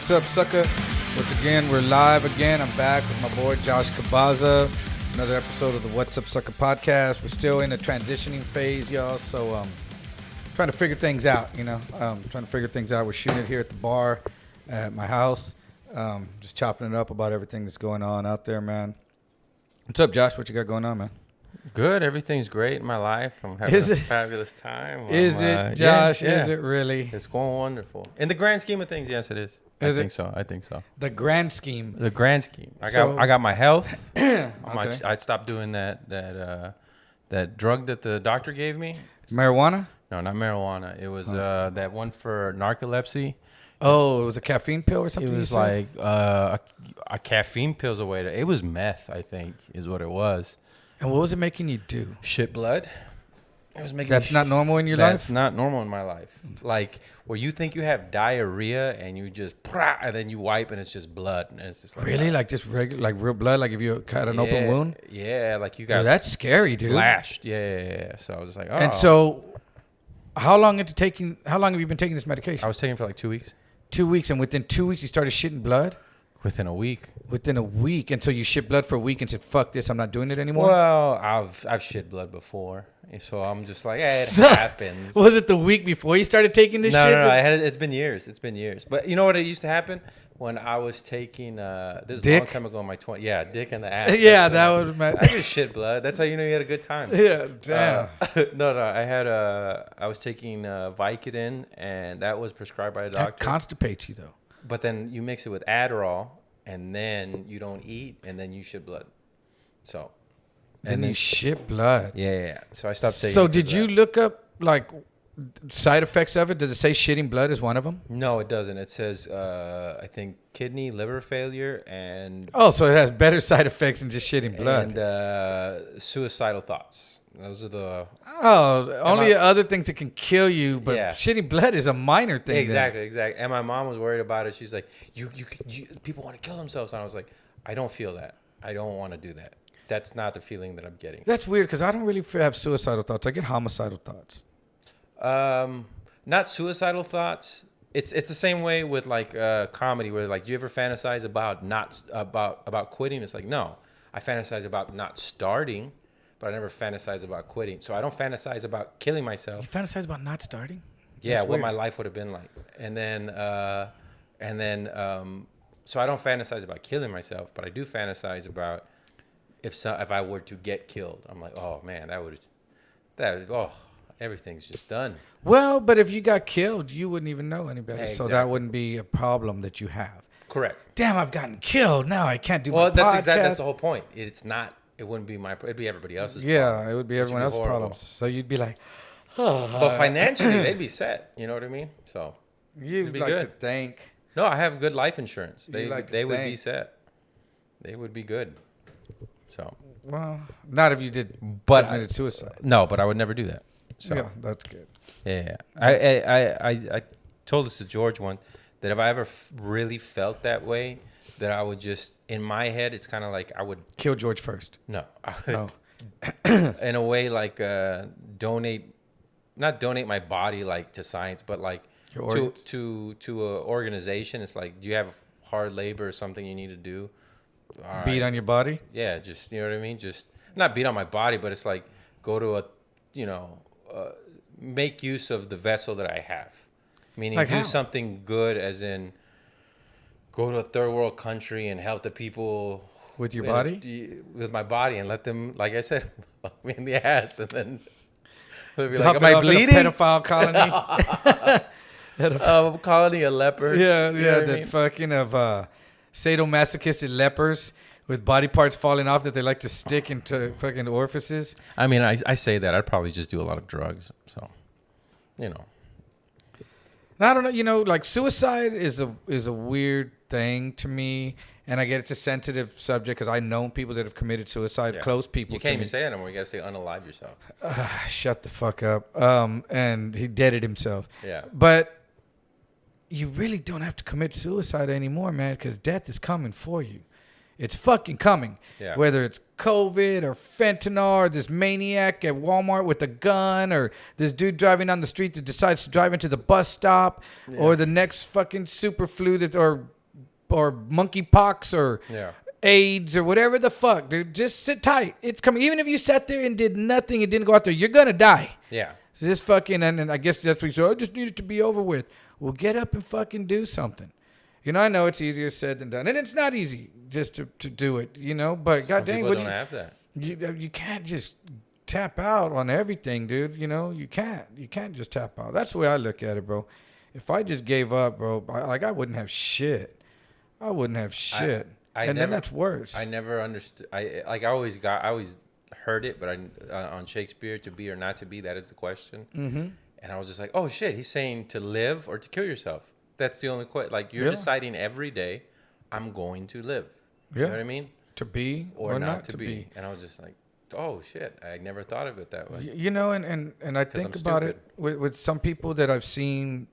What's up, sucker? Once again, we're live again. I'm back with my boy Josh Kabaza. Another episode of the What's Up Sucker podcast. We're still in the transitioning phase, y'all. So, trying to figure things out, you know. Trying to figure things out. We're shooting it here at the bar at my house. Just chopping it up about everything that's going on out there, man. What's up, Josh? What you got going on, man? Good. Everything's great in my life. I'm having a fabulous time. Is it, Josh? Yeah. Is it really? It's going wonderful. In the grand scheme of things, yes, it is. I think so. The grand scheme. The grand scheme. I got my health. Okay. I stopped doing that drug that the doctor gave me. Marijuana? No, not marijuana. It was that one for narcolepsy. Oh, it was a caffeine pill or something? It was like a caffeine pill's a way to. It was meth, I think, is what it was. And what was it making you do? Shit blood. It was making. That's not normal in your life? That's not normal in my life. Like where you think you have diarrhea and you just and then you wipe and it's just blood and it's just like really like just regular like real blood, like if you cut an open wound. Yeah, like you got. Dude, that's scary, dude. Splashed. Yeah. So I was just like, oh. And so, how long have you been taking this medication? I was taking it for like 2 weeks. 2 weeks, and within 2 weeks you started shitting blood. Within a week. Within a week, and so you shit blood for a week and said, "Fuck this, I'm not doing it anymore." Well, I've shit blood before, so I'm just like, it happens. Was it the week before you started taking this shit? No. It's been years. But you know what? It used to happen when I was taking this is a long time ago in my 20s. Yeah, dick in the ass. Yeah, that was my. I just shit blood. That's how you know you had a good time. Yeah, damn. No. I was taking Vicodin, and that was prescribed by a doctor. That constipates you though. But then you mix it with Adderall, and then you don't eat, and then you shit blood. So. Then you shit blood. Yeah. So I stopped taking it. So did you look up like side effects of it? Does it say shitting blood is one of them? No, it doesn't. It says I think kidney, liver failure, and so it has better side effects than just shitting blood. And suicidal thoughts. Those are the only other things that can kill you, but shitting blood is a minor thing. Exactly. And my mom was worried about it. She's like, you people want to kill themselves, and I was like, I don't feel that. I don't want to do that. That's not the feeling that I'm getting. That's weird because I don't really have suicidal thoughts. I get homicidal thoughts. Not suicidal thoughts. It's the same way with like comedy, where like, do you ever fantasize about quitting? It's like, no, I fantasize about not starting, but I never fantasize about quitting. So I don't fantasize about killing myself. You fantasize about not starting? Yeah, what my life would have been like, and then so I don't fantasize about killing myself, but I do fantasize about if I were to get killed. I'm like, oh man, everything's just done. Well, but if you got killed, you wouldn't even know anybody. Exactly. So that wouldn't be a problem that you have. Correct. Damn, I've gotten killed. Now I can't do my podcast. Well, that's the whole point. It's not. It wouldn't be it'd be everybody else's problem. Yeah, it would be everyone else's problems. So you'd be like, but financially, they'd be set. You know what I mean? So you'd be like good. To think. No, I have good life insurance. They would be set. They would be good. So. Well, not if you committed suicide. No, but I would never do that. So. Yeah, that's good. Yeah. I told this to George once that if I ever really felt that way, that I would just, in my head, it's kind of like I would kill George first. No, I would, in a way, like not donate my body like to science, but like to an organization. It's like, do you have hard labor or something you need to do? Beat on your body? Yeah, just, you know what I mean? Just not beat on my body, but it's like go to make use of the vessel that I have. Meaning like do something good, as in go to a third world country and help the people. With your body? With my body, and let them, like I said, fuck me in the ass, and then they'll be like, am I bleeding? In a pedophile colony? Colony of lepers. Yeah, that fucking of sadomasochistic lepers with body parts falling off that they like to stick into fucking orifices. I mean, I say that. I'd probably just do a lot of drugs. So, you know. I don't know. You know, like suicide is a weird thing to me. And I get it's a sensitive subject because I know people that have committed suicide, close people. You can't even say that anymore. You got to say unalive yourself. Shut the fuck up. And he deaded himself. Yeah. But you really don't have to commit suicide anymore, man, because death is coming for you. It's fucking coming. Yeah. Whether it's COVID or fentanyl or this maniac at Walmart with a gun or this dude driving down the street that decides to drive into the bus stop or the next fucking super flu that or monkeypox or AIDS or whatever the fuck, dude. Just sit tight. It's coming. Even if you sat there and did nothing and didn't go out there, you're going to die. Yeah. So this fucking, and I guess that's what you said, I just need it to be over with. Well, get up and fucking do something. You know, I know it's easier said than done. And it's not easy just to do it, you know. But Some goddamn, people don't have that. You can't just tap out on everything, dude. You know, you can't. You can't just tap out. That's the way I look at it, bro. If I just gave up, bro, I wouldn't have shit. I wouldn't have shit. Then that's worse. I never understood. I always heard it, but on Shakespeare, to be or not to be, that is the question. Mm-hmm. And I was just like, oh shit, he's saying to live or to kill yourself. That's the only question. Like, you're deciding every day, I'm going to live. You know what I mean? To be or not to be. And I was just like, oh shit, I never thought of it that way. You know, and I think about it with some people that I've seen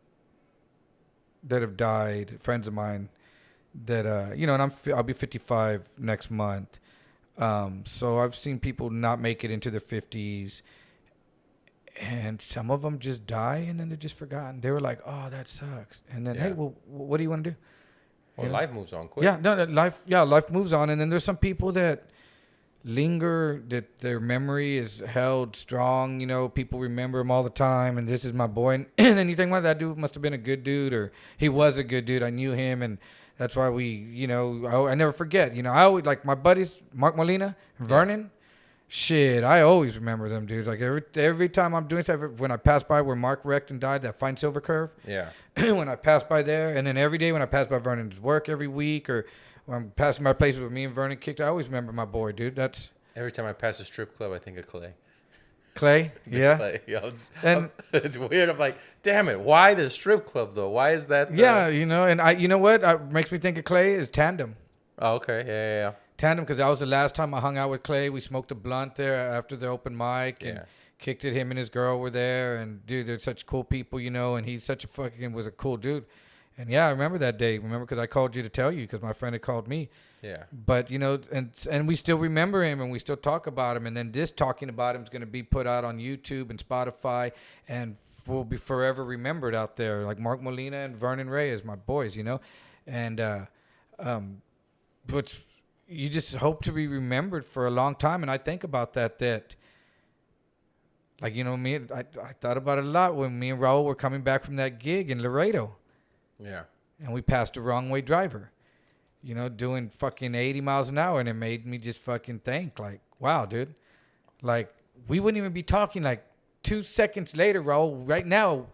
that have died, friends of mine that, you know, and I'll be 55 next month. So I've seen people not make it into their 50s. And some of them just die, and then they're just forgotten. They were like, "Oh, that sucks." And then, hey, well, what do you want to do? Well, life moves on quick. Life moves on. And then there's some people that linger, that their memory is held strong. You know, people remember them all the time. And this is my boy. And then you think, well, that dude must have been a good dude, or he was a good dude. I knew him, and that's why we, you know, I never forget. You know, I always like my buddies, Mark Molina, Vernon. Yeah. Shit, I always remember them dudes. Like every time I'm doing stuff, when I pass by where Mark wrecked and died, that fine silver curve. Yeah. When I pass by there, and then every day when I pass by Vernon's work every week, or when I'm passing by places with me and Vernon kicked, I always remember my boy, dude. That's every time I pass a strip club, I think of Clay. Clay, yeah. Clay. It's weird. I'm like, damn it, why the strip club though? Why is that? Yeah, you know, and you know what makes me think of Clay is Tandem. Oh, okay, yeah. Tandem, because that was the last time I hung out with Clay. We smoked a blunt there after the open mic and kicked it. Him and his girl were there, and dude, they're such cool people, you know. And he's such a fucking was a cool dude. And yeah, I remember that day. Remember, because I called you to tell you because my friend had called me. Yeah. But you know, and we still remember him, and we still talk about him. And then this talking about him is going to be put out on YouTube and Spotify, and will be forever remembered out there. Like Mark Molina and Vernon Reyes, my boys, you know. And but you just hope to be remembered for a long time. And I think about that, like, you know, I thought about it a lot when me and Raul were coming back from that gig in Laredo. Yeah. And we passed a wrong way driver, you know, doing fucking 80 miles an hour. And it made me just fucking think like, wow, dude, like we wouldn't even be talking like 2 seconds later, Raul, right now,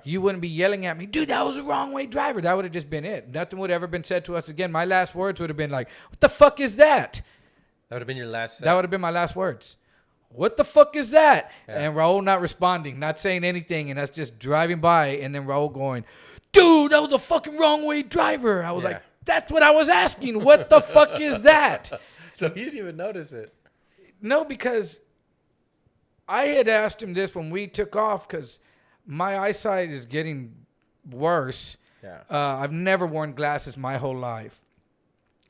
you wouldn't be yelling at me, dude, that was a wrong way driver. That would have just been it. Nothing would have ever been said to us again. My last words would have been like, what the fuck is that? That would have been your last set. That would have been my last words. What the fuck is that? Yeah. And Raul not responding, not saying anything, and us just driving by, and then Raul going, dude, that was a fucking wrong way driver. I was like, that's what I was asking. What the fuck is that? So you didn't even notice it. No, because I had asked him this when we took off because my eyesight is getting worse. Yeah. I've never worn glasses my whole life.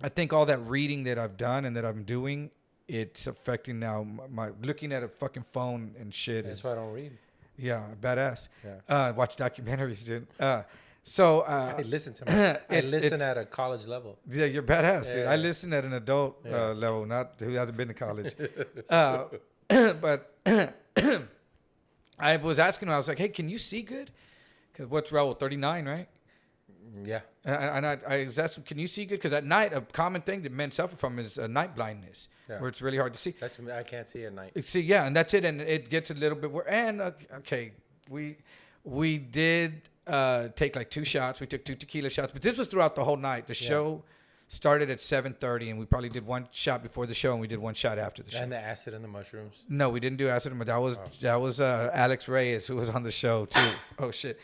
I think all that reading that I've done and that I'm doing, it's affecting now my looking at a fucking phone and shit. That's why I don't read. Yeah, badass. Yeah. Watch documentaries, dude. So I listen to my. I listen at a college level. Yeah, you're badass, dude. I listen at an adult level, not who hasn't been to college. But I was asking him, I was like, hey, can you see good? Because what's Raul, 39, right? Yeah. And I was asking, can you see good? Because at night, a common thing that men suffer from is night blindness, where it's really hard to see. I can't see at night. See, yeah, and that's it. And it gets a little bit worse. And, okay, we did take like 2 shots. We took 2 tequila shots. But this was throughout the whole night. The show started at 7:30, and we probably did 1 shot before the show, and we did 1 shot after the show. And the acid and the mushrooms? No, we didn't do acid, but that was Alex Reyes, who was on the show too. Oh shit,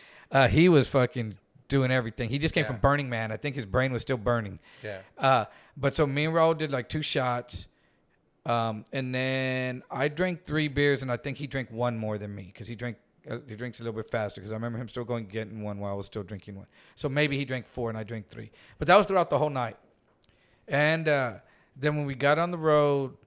he was fucking doing everything. He just came from Burning Man. I think his brain was still burning. Yeah. But so me and Raul did like 2 shots, and then I drank 3 beers, and I think he drank 1 more than me because he drinks a little bit faster because I remember him still getting 1 while I was still drinking 1. So maybe he drank 4 and I drank 3. But that was throughout the whole night. And Then when we got on the road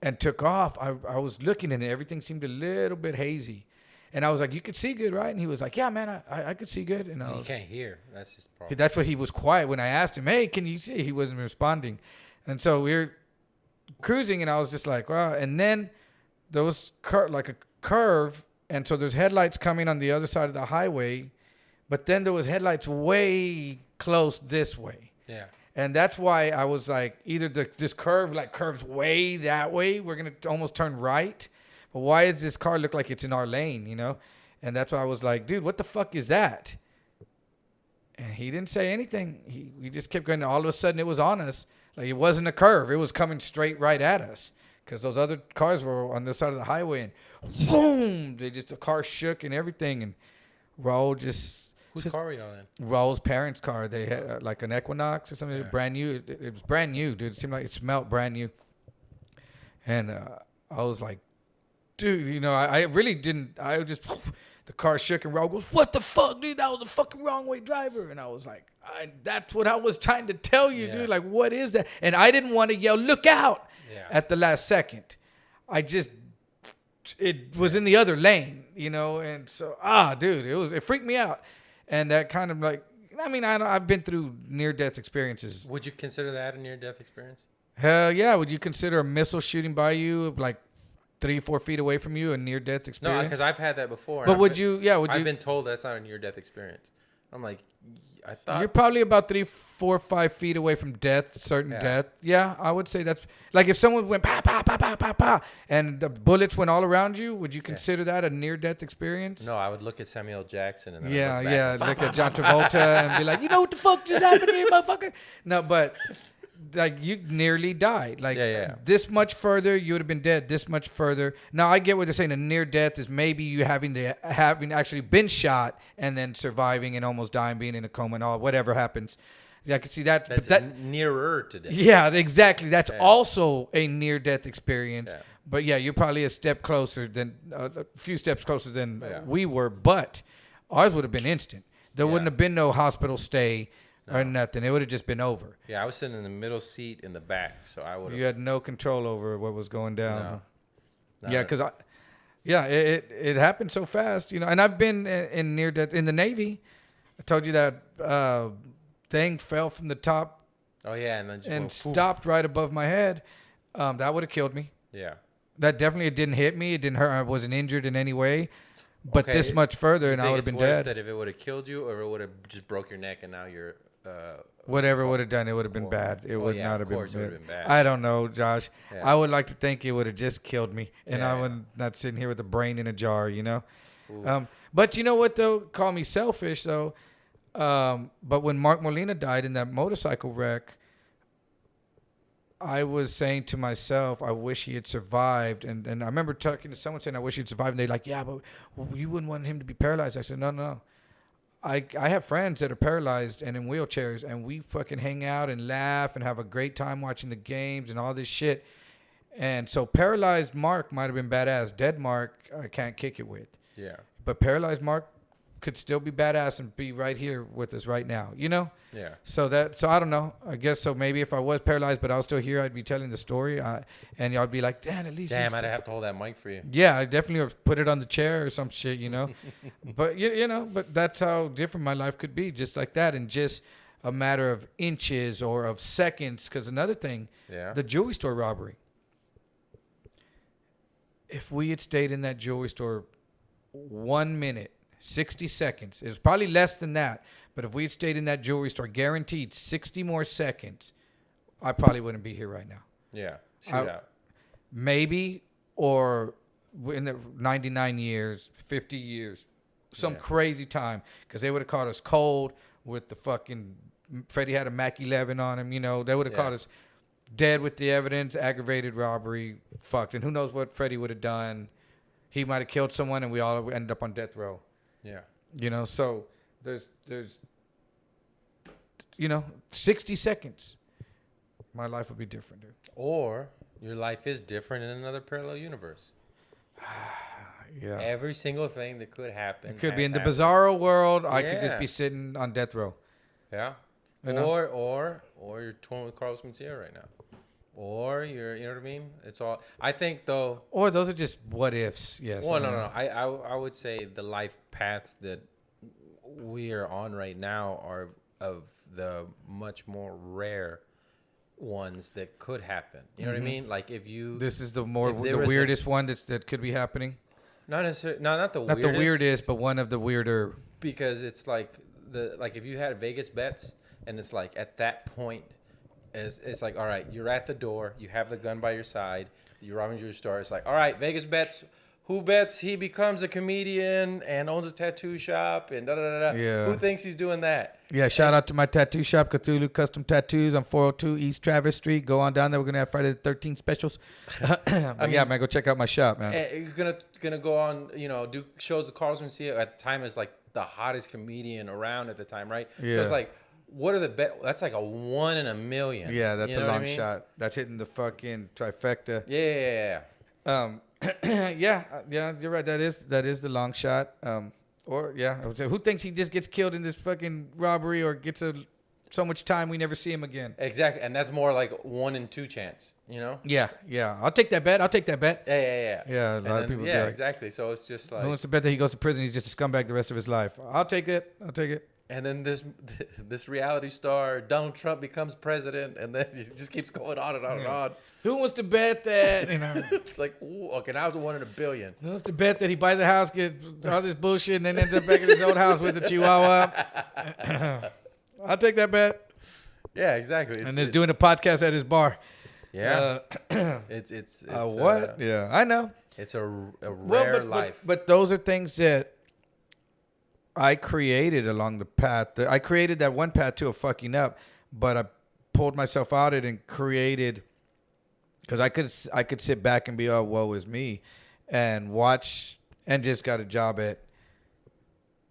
and took off, I was looking and everything seemed a little bit hazy. And I was like, you could see good, right? And he was like, yeah, man, I could see good. And You can't hear. That's his problem. That's what he was quiet. When I asked him, hey, can you see? He wasn't responding. And so we were cruising, and I was just like, wow. And then there was like a curve, and so there's headlights coming on the other side of the highway, but then there was headlights way close this way. Yeah. And that's why I was like, either this curve like curves way that way, we're going to almost turn right. But why does this car look like it's in our lane, you know? And that's why I was like, dude, what the fuck is that? And he didn't say anything. We just kept going. All of a sudden, it was on us. Like, it wasn't a curve. It was coming straight right at us. Because those other cars were on this side of the highway. And boom! The car shook and everything. And Raul just... Whose car were y'all in? Raul's parents' car. They had like an Equinox or something. Yeah. Brand new. It was brand new, dude. It seemed like it smelled brand new. And I was like, dude, you know, I really didn't. I just, the car shook and Raul goes, what the fuck, dude? That was the fucking wrong way driver. And I was like, that's what I was trying to tell you, dude. Like, what is that? And I didn't want to yell, look out at the last second. It was in the other lane, you know. And so, dude, it freaked me out. And that kind of like, I mean, I've been through near-death experiences. Would you consider that a near-death experience? Hell yeah. Would you consider a missile shooting by you, like 3-4 feet away from you, a near-death experience? No, because I've had that before. But I've been told that's not a near-death experience. I'm like, I thought... You're probably about 3, 4, 5 feet away from death, certain death. Yeah, I would say that's... Like if someone went pa, pa, pa, pa, pa, pa, and the bullets went all around you, would you consider that a near-death experience? No, I would look at Samuel Jackson and then look at John Travolta and be like, you know what the fuck just happened here, motherfucker? No, but... Like, you nearly died. Like, this much further, you would have been dead. This much further. Now, I get what they're saying. A near death is maybe you having actually been shot and then surviving and almost dying, being in a coma and all, whatever happens. I can see that. That's nearer to death. Yeah, exactly. That's also a near-death experience. Yeah. But, you're probably a step closer than, a few steps closer than we were. But ours would have been instant. There wouldn't have been no hospital stay. Or nothing. It would have just been over. Yeah, I was sitting in the middle seat in the back, so I would have... You had no control over what was going down. No. Yeah, because it happened so fast, you know. And I've been in near death in the Navy. I told you that thing fell from the top. Oh, yeah. And then stopped right above my head. That would have killed me. Yeah. That definitely, it didn't hit me. It didn't hurt. I wasn't injured in any way. But this much further, and I would have been dead. That if it would have killed you, or it would have just broke your neck, and now you're... whatever would have done, it would have been bad. It would not have been bad. I don't know, Josh. Yeah. I would like to think it would have just killed me, and I would not sitting here with a brain in a jar, you know. But you know what though? Call me selfish though. But when Mark Molina died in that motorcycle wreck, I was saying to myself, I wish he had survived. And I remember talking to someone saying, I wish he'd survived. And they're like, yeah, but you wouldn't want him to be paralyzed. I said, no. I have friends that are paralyzed and in wheelchairs, and we fucking hang out and laugh and have a great time watching the games and all this shit. And so paralyzed Mark might have been badass. Dead Mark, I can't kick it with. Yeah. But paralyzed Mark could still be badass and be right here with us right now, you know? Yeah. So I don't know. I guess so. Maybe if I was paralyzed, but I was still here, I'd be telling the story, and y'all would be like, "Damn, at least." Damn, I'd have to hold that mic for you. Yeah, I definitely would put it on the chair or some shit, you know. But you know, but that's how different my life could be, just like that, in just a matter of inches or of seconds. Because another thing, the jewelry store robbery. If we had stayed in that jewelry store 1 minute. 60 seconds. It was probably less than that. But if we had stayed in that jewelry store, guaranteed 60 more seconds, I probably wouldn't be here right now. Yeah. Shootout. Maybe, or in the 99 years, 50 years, some crazy time. Because they would have caught us cold with the fucking... Freddie had a Mac 11 on him, you know. They would have caught us dead with the evidence, aggravated robbery, fucked. And who knows what Freddie would have done. He might have killed someone and we all ended up on death row. Yeah. You know, so there's 60 seconds. My life would be different, dude. Or your life is different in another parallel universe. Yeah. Every single thing that could happen. It could be in the bizarro world. I could just be sitting on death row. Yeah. You know? Or you're torn with Carlos Mencia right now. Or you know what I mean? It's all. I think though. Or those are just what ifs. Yes. Well, no. I would say the life paths that we are on right now are of the much more rare ones that could happen. You know what I mean? Like if you. This is the weirdest one that could be happening. Not necessarily. No, not the Not weirdest. the weirdest, but one of the weirder. Because it's like if you had Vegas bets and it's like at that point. It's like, all right, you're at the door. You have the gun by your side. You're robbing your store. It's like, all right, Vegas bets. Who bets he becomes a comedian and owns a tattoo shop and da-da-da-da? Yeah. Who thinks he's doing that? Yeah, shout out to my tattoo shop, Cthulhu Custom Tattoos on 402 East Travis Street. Go on down there. We're going to have Friday the 13th specials. Yeah, man, go check out my shop, man. You're gonna go on, do shows with Carlos Mencia at the time is like the hottest comedian around at the time, right? Yeah. So it's like, what are the bet? That's like a 1 in a million. Yeah, that's you know a long what I mean? shot. That's hitting the fucking trifecta. Yeah. Yeah, you're right. That is the long shot. I would say, who thinks he just gets killed in this fucking robbery or gets so much time we never see him again? Exactly, and that's more like 1 in 2 chance. Yeah. I'll take that bet. Yeah. Yeah, a lot of people. Yeah, like, exactly. So it's just like. who wants to bet that he goes to prison? He's just a scumbag the rest of his life. I'll take it. And then this reality star Donald Trump becomes president, and then it just keeps going on and on and on. Who wants to bet that? It's like, ooh, okay, now it's 1 in a billion. Who wants to bet that he buys a house, gets all this bullshit, and then ends up back in his old house with a chihuahua? I'll take that bet. Yeah, exactly. And is doing a podcast at his bar. Yeah. It's what? Yeah, I know. It's a rare life. But those are things that I created along the path. I created that one path too of fucking up, but I pulled myself out of it and created, because I could sit back and be, oh, woe is me, and watch, and just got a job at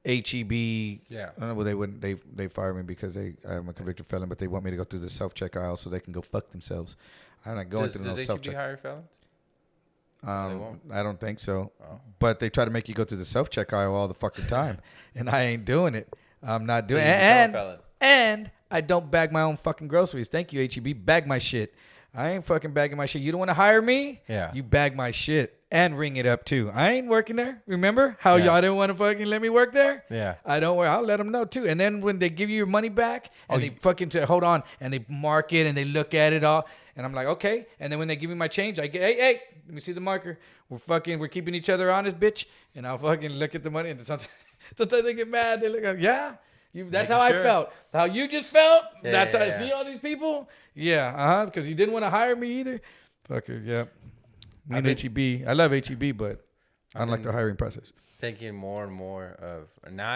HEB. Yeah. I don't know. Well, they fired me because I'm a convicted felon, but they want me to go through the self-check aisle so they can go fuck themselves. I'm not going through no self-check. Does HEB hire felons? I don't think so. Oh. But they try to make you go through the self-check aisle all the fucking time. And I ain't doing it. I'm not doing it. And I don't bag my own fucking groceries. Thank you, HEB. Bag my shit. I ain't fucking bagging my shit. You don't want to hire me? Yeah. You bag my shit. And ring it up, too. I ain't working there. Remember how y'all didn't want to fucking let me work there? Yeah. I don't work. I'll let them know, too. And then when they give you your money back, and they fucking hold on, and they mark it, and they look at it all, and I'm like, okay. And then when they give me my change, I get, hey, let me see the marker. We're keeping each other honest, bitch. And I'll fucking look at the money, and sometimes they get mad. They look up, yeah. That's how I felt. How you just felt? Yeah, that's how I yeah. see all these people? Yeah, because you didn't want to hire me either. Fucker, yeah. Me and HEB. I love HEB, but I don't like the hiring process. Thinking more and more of now.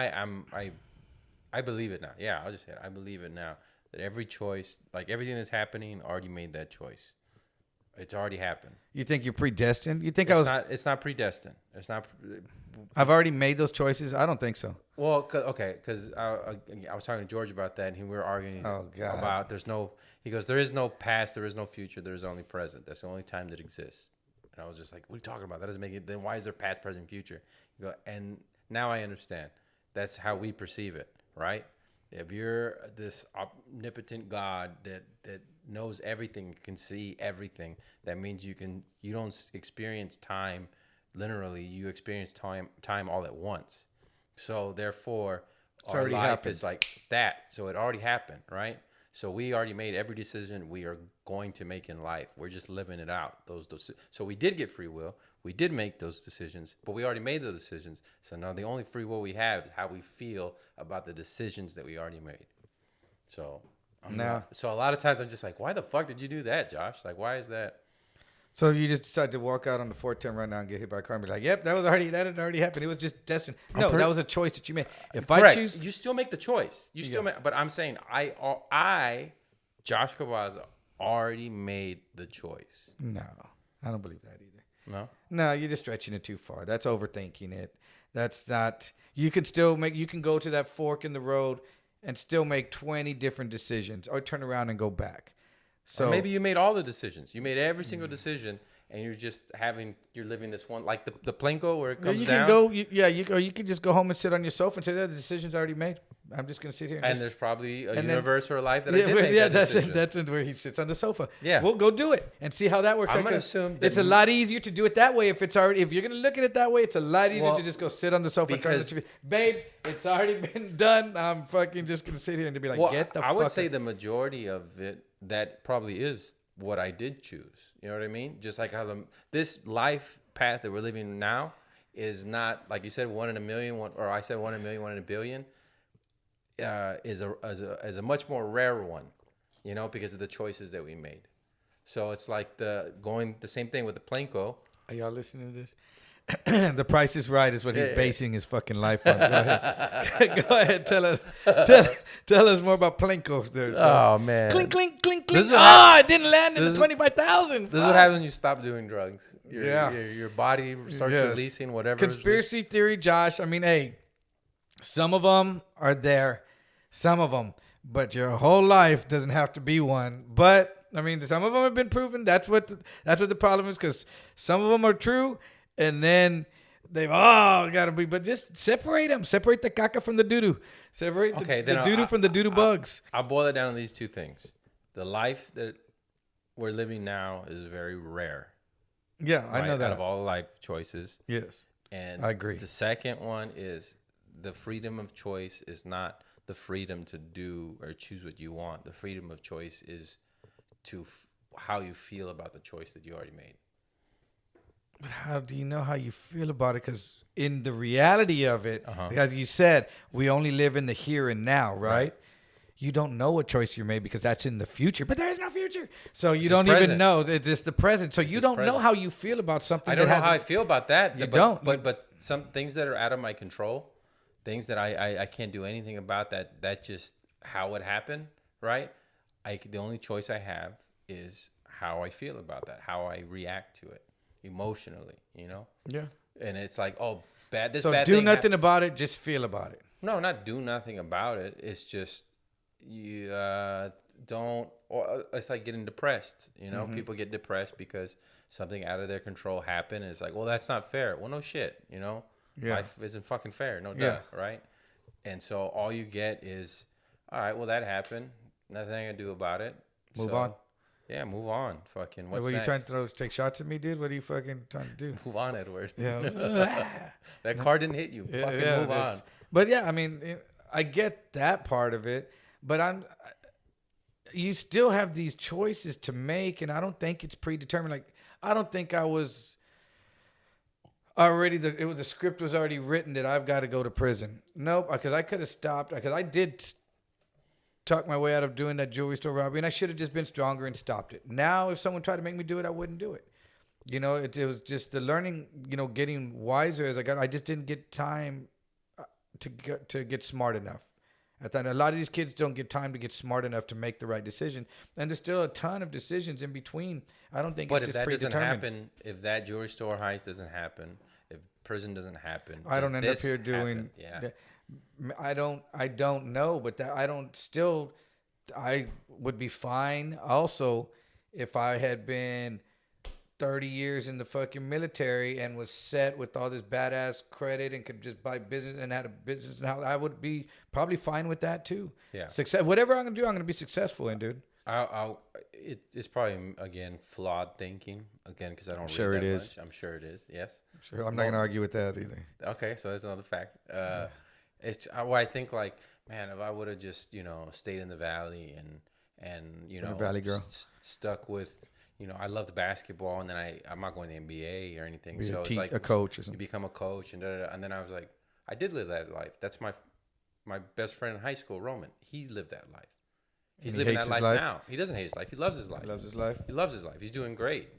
I believe it now. Yeah, I'll just say it. I believe it now that every choice, like everything that's happening, already made that choice. It's already happened. You think you're predestined? You think It's not predestined. It's not. I've already made those choices. I don't think so. Well, because I was talking to George about that, and we were arguing about He goes, there is no past, there is no future, there is only present. That's the only time that exists. And I was just like, what are you talking about? That doesn't make it. Then why is there past, present, future? You go, and now I understand. That's how we perceive it, right? If you're this omnipotent God that knows everything, can see everything, that means you don't experience time linearly. You experience time all at once. So therefore, our life is like that. So it already happened, right? So we already made every decision we are going to make in life. We're just living it out. So we did get free will. We did make those decisions, but we already made those decisions. So now the only free will we have is how we feel about the decisions that we already made. So so a lot of times I'm just like, why the fuck did you do that, Josh? Like, why is that? So you just decided to walk out on the 410 right now and get hit by a car and be like, yep, that had already happened. It was just destined. No, that was a choice that you made. If Correct. I choose, you still make the choice. You still make, but I'm saying I, Josh Cabaza, already made the choice. No, I don't believe that either. No, you're just stretching it too far. That's overthinking it. That's not. You can still make. You can go to that fork in the road and still make 20 different decisions, or turn around and go back. So or maybe you made all the decisions. You made every single decision, and you're living this one, like the Plinko where it comes you down. Can go. You can just go home and sit on your sofa and say that the decision's already made. I'm just gonna sit here And there's probably a and then- universe or a life that I did well, make that that's decision. that's where he sits on the sofa. Yeah. We'll go do it and see how that works. I'm out, gonna 'cause assume that it's a lot easier to do it that way. If you're gonna look at it that way, it's a lot easier Well, to just go sit on the sofa and turn the because- TV. Babe, it's already been done. I'm fucking just gonna sit here and be like, Well, get the I fuck would say up. the majority of it, that probably is what I did choose. You know what I mean? Just like how this life path that we're living now is not, like you said, 1 in a million, or I said 1 in a million, 1 in a billion, is a much more rare one, you know, because of the choices that we made. So it's like the same thing with the Plinko. Are y'all listening to this? The Price is Right is what he's basing his fucking life on. Go ahead. Go ahead. Tell us more about Plinko. There. Oh man. Clink, clink, clink, This clink. is what Oh, it didn't land in this the is- 25,000. This is what happens when you stop doing drugs. Yeah. Your body starts Yes. releasing whatever. Conspiracy theory, Josh. I mean, hey, some of them are there, some of them, but your whole life doesn't have to be one. But I mean, some of them have been proven. That's what the problem is, because some of them are true, and then they've all got to be. But just separate them. Separate the caca from the doo-doo. Separate the doo-doo from the doo-doo bugs. I'll boil it down to these two things. The life that we're living now is very rare. Yeah, I know Out that. of all the life choices. Yes, And I agree. The second one is the freedom of choice is not the freedom to do or choose what you want. The freedom of choice is to how you feel about the choice that you already made. But how do you know how you feel about it? Because in the reality of it, Uh-huh. as you said, we only live in the here and now, right? Right. You don't know what choice you made because that's in the future, but there is no future. So you It's don't just even present. know. It's just the present. So you just don't know present. how you feel about something. I don't that know how I hasn't- feel about that. You but, don't. But some things that are out of my control, things that I can't do anything about, that just how it happened, right? The only choice I have is how I feel about that, how I react to it emotionally, you know? Yeah. And it's like, oh, bad. This So bad do thing nothing about it. Just feel about it. No, not do nothing about it. It's just you don't. Or it's like getting depressed. You know, people get depressed because something out of their control happened. And it's like, well, that's not fair. Well, no shit. You know, Yeah. life isn't fucking fair. No Yeah. doubt, right? And so all you get is, all right, well, that happened. Nothing I can do about it. Move So, on. Yeah, move on. Fucking. What's What are you next? trying to take shots at me, dude? What are you fucking trying to do? Move on, Edward. Yeah. That car didn't hit you. Fucking move on. But yeah, I mean, I get that part of it, but you still have these choices to make, and I don't think it's predetermined. Like, I don't think I was already the script was already written that I've got to go to prison. Nope, because I could have stopped. Because I did talk my way out of doing that jewelry store robbery, and I should have just been stronger and stopped it. Now, if someone tried to make me do it, I wouldn't do it. You know, it was just the learning. You know, getting wiser as I just didn't get time to get smart enough. I thought a lot of these kids don't get time to get smart enough to make the right decision, and there's still a ton of decisions in between. I don't think But it's if just that doesn't predetermined. happen, if that jewelry store heist doesn't happen, if prison doesn't happen, I don't does end up this here doing. happen? Yeah. I don't know, but I would be fine. Also, if I had been 30 years in the fucking military and was set with all this badass credit and could just buy business and had a business now, I would be probably fine with that too. Yeah. Success, whatever I'm gonna do, I'm gonna be successful in, dude. It's probably again flawed thinking again because I don't. sure read it that is. much. I'm sure it is. Yes. Sure, I'm not gonna argue with that either. Okay, so that's another fact. It's where I think like, man, if I would have just stayed in the valley and a valley girl. stuck with. I loved basketball, and then I'm not going to the NBA or anything. Be so a it's like a coach or you something. become a coach, and and then I was like, I did live that life. That's my best friend in high school, Roman. He lived that life. He's he living hates that his life life? now. He doesn't hate his life. He loves his life. He loves his life. He loves his life. He's doing great.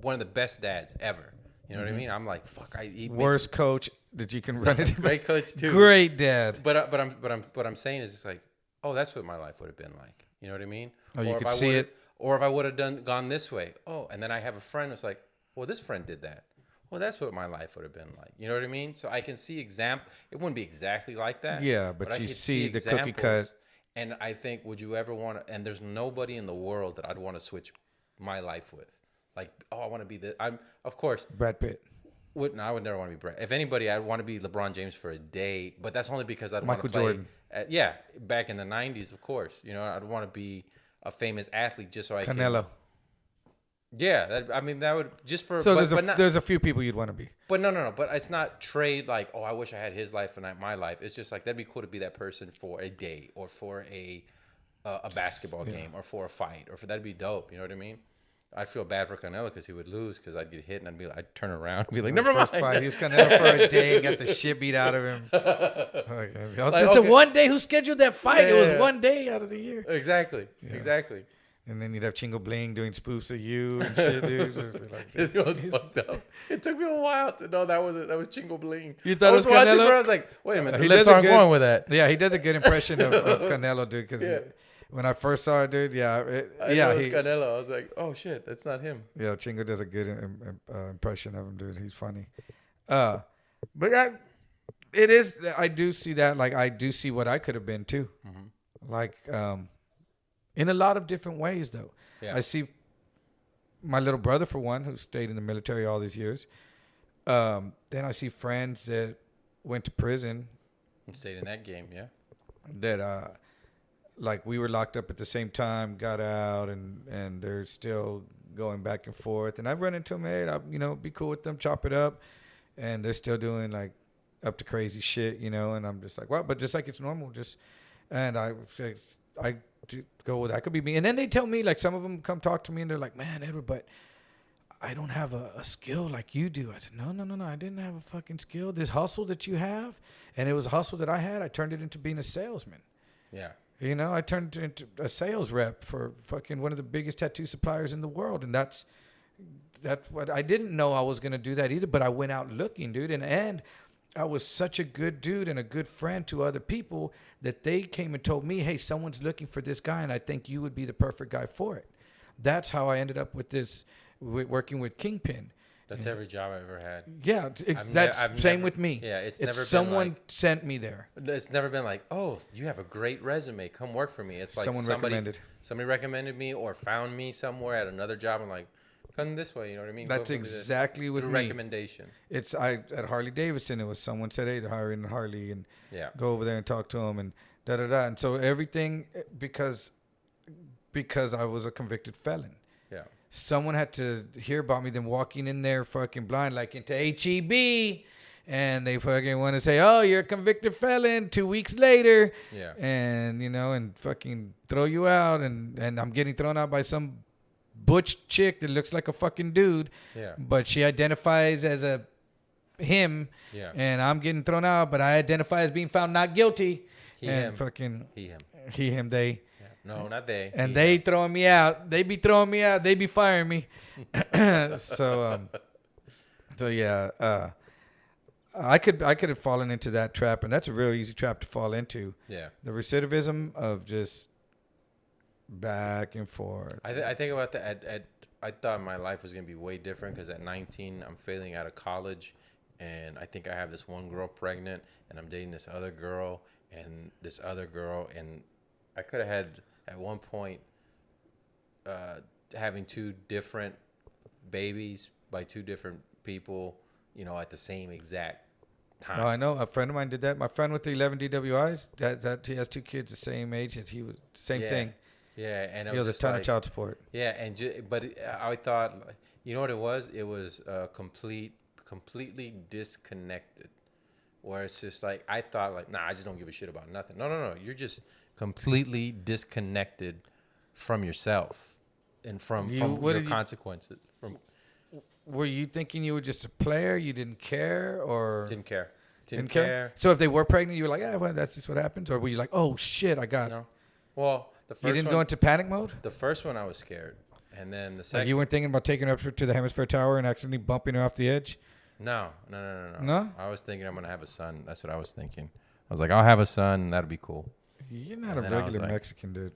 One of the best dads ever. You know what I mean? I'm like, fuck. Worst coach that you can run into. Great coach too. Great dad. But what I'm saying is, it's like, oh, that's what my life would have been like. You know what I mean? Oh, you Or could if I see would've- it. Or if I would have gone this way. Oh, and then I have a friend who's like, well, this friend did that. Well, that's what my life would have been like. You know what I mean? So I can see It wouldn't be exactly like that. Yeah, but I you could see the cookie cut. examples. And I think, would you ever want to? And there's nobody in the world that I'd want to switch my life with. Like, oh, I want to be the. Of course, Brad Pitt. No, I would never want to be Brett. If anybody, I'd want to be LeBron James for a day, but that's only because I'd want Michael to play. Jordan. Yeah, back in the '90s, of course. I'd want to be a famous athlete just so I Canelo. can. Yeah, that would just for. So but there's a few people you'd want to be. But no. But it's not trade like, oh, I wish I had his life and not my life. It's just like that'd be cool to be that person for a day or for a basketball game or for a fight that'd be dope. You know what I mean? I'd feel bad for Canelo because he would lose because I'd get hit and I'd turn around and be like, never mind. Fight, he was Canelo for a day and got the shit beat out of him. Like, the one day who scheduled that fight. Yeah. It was one day out of the year. Exactly. And then you'd have Chingo Bling doing spoofs of you and shit, dude. It was fucked up. It took me a while to know that was Chingo Bling. You thought it was Canelo? I was like, wait a minute, the lips aren't going with that. Yeah, he does a good impression of Canelo, dude. Because when I first saw it, dude, it was Canelo. I was like, oh shit, that's not him. Yeah, Chingo does a good impression of him, dude. He's funny. But it is. I do see that. Like, I do see what I could have been too. Mm-hmm. Like, in a lot of different ways, though. Yeah. I see my little brother, for one, who stayed in the military all these years. Then I see friends that went to prison. And stayed in that game, yeah. That, like, we were locked up at the same time, got out, and they're still going back and forth. And I've run into them, hey, be cool with them, chop it up. And they're still doing, like, up to crazy shit, and I'm just like, well, but just like it's normal. And I go with that could be me. And then they tell me, like, some of them come talk to me and they're like, man, Edward, but I don't have a skill like you do. I said, no, I didn't have a fucking skill. This hustle that you have, and it was a hustle that I had, I turned it into being a salesman. Yeah. I turned it into a sales rep for fucking one of the biggest tattoo suppliers in the world. And that's what I didn't know I was going to do that either, but I went out looking, dude. And I was such a good dude and a good friend to other people that they came and told me, hey, someone's looking for this guy, and I think you would be the perfect guy for it. That's how I ended up with this, working with Kingpin. That's every job I've ever had. Yeah, same with me. Yeah, it's never been someone like, sent me there. It's never been like, oh, you have a great resume. Come work for me. It's like somebody recommended me or found me somewhere at another job. I'm like, come this way, you know what I mean? That's exactly with me. Recommendation. It's at Harley Davidson. It was someone said, hey, they're hiring Harley, and go over there and talk to him, and da. And so everything because I was a convicted felon. Yeah. Someone had to hear about me, then walking in there fucking blind, like into HEB, and they fucking want to say, oh, you're a convicted felon 2 weeks later. Yeah. And, and fucking throw you out, and I'm getting thrown out by some butch chick that looks like a fucking dude, but she identifies as a him, and I'm getting thrown out, but I identify as being found not guilty. He, him, they. Yeah. No, not they. And they throwing me out. They be throwing me out. They be firing me. So yeah, I could have fallen into that trap, and that's a real easy trap to fall into. Yeah, the recidivism of just back and forth. I think about that. I thought my life was gonna be way different because at 19 I'm failing out of college, and I think I have this one girl pregnant, and I'm dating this other girl, and I could have had at one point having two different babies by two different people, at the same exact time. Oh, I know. A friend of mine did that. My friend with the 11 DWIs, that he has two kids the same age, and he was same thing. Yeah, and it was a ton of child support. Yeah, but I thought, you know what it was? It was completely disconnected. Where it's just like, I thought like, nah, I just don't give a shit about nothing. No. You're just completely disconnected from yourself and from your consequences. Were you thinking you were just a player? You didn't care, or didn't care? So if they were pregnant, you were like, well, that's just what happens, or were you like, oh shit, I got? No. Well, the first you didn't go into panic mode. The first one I was scared, and then the second. Like you weren't thinking about taking her up to the Hemisphere Tower and accidentally bumping her off the edge. No. I was thinking I'm gonna have a son. That's what I was thinking. I was like, I'll have a son. That'll be cool. You're not a regular Mexican, dude.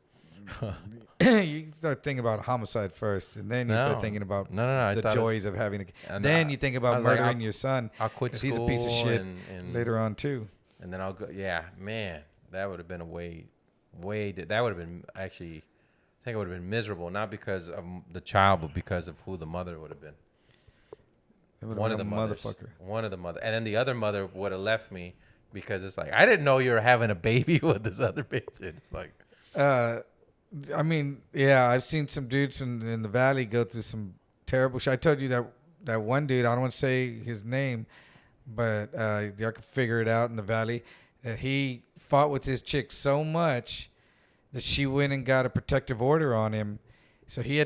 You start thinking about homicide first, and then you start thinking about the joys of having a. Then you think about murdering your son. I'll quit school. He's a piece of shit later on too. And then I'll go. Yeah, man, that would have been a way. That would have been actually. I think it would have been miserable, not because of the child, but because of who the mother would have been. One of the mothers. motherfucker. One of the mother. And then the other mother would have left me because it's like, I didn't know you were having a baby with this other bitch. It's like. I mean, yeah, I've seen some dudes in the valley go through some terrible shit. I told you that one dude, I don't want to say his name, but I could figure it out in the valley, that he fought with his chick so much that she went and got a protective order on him. So he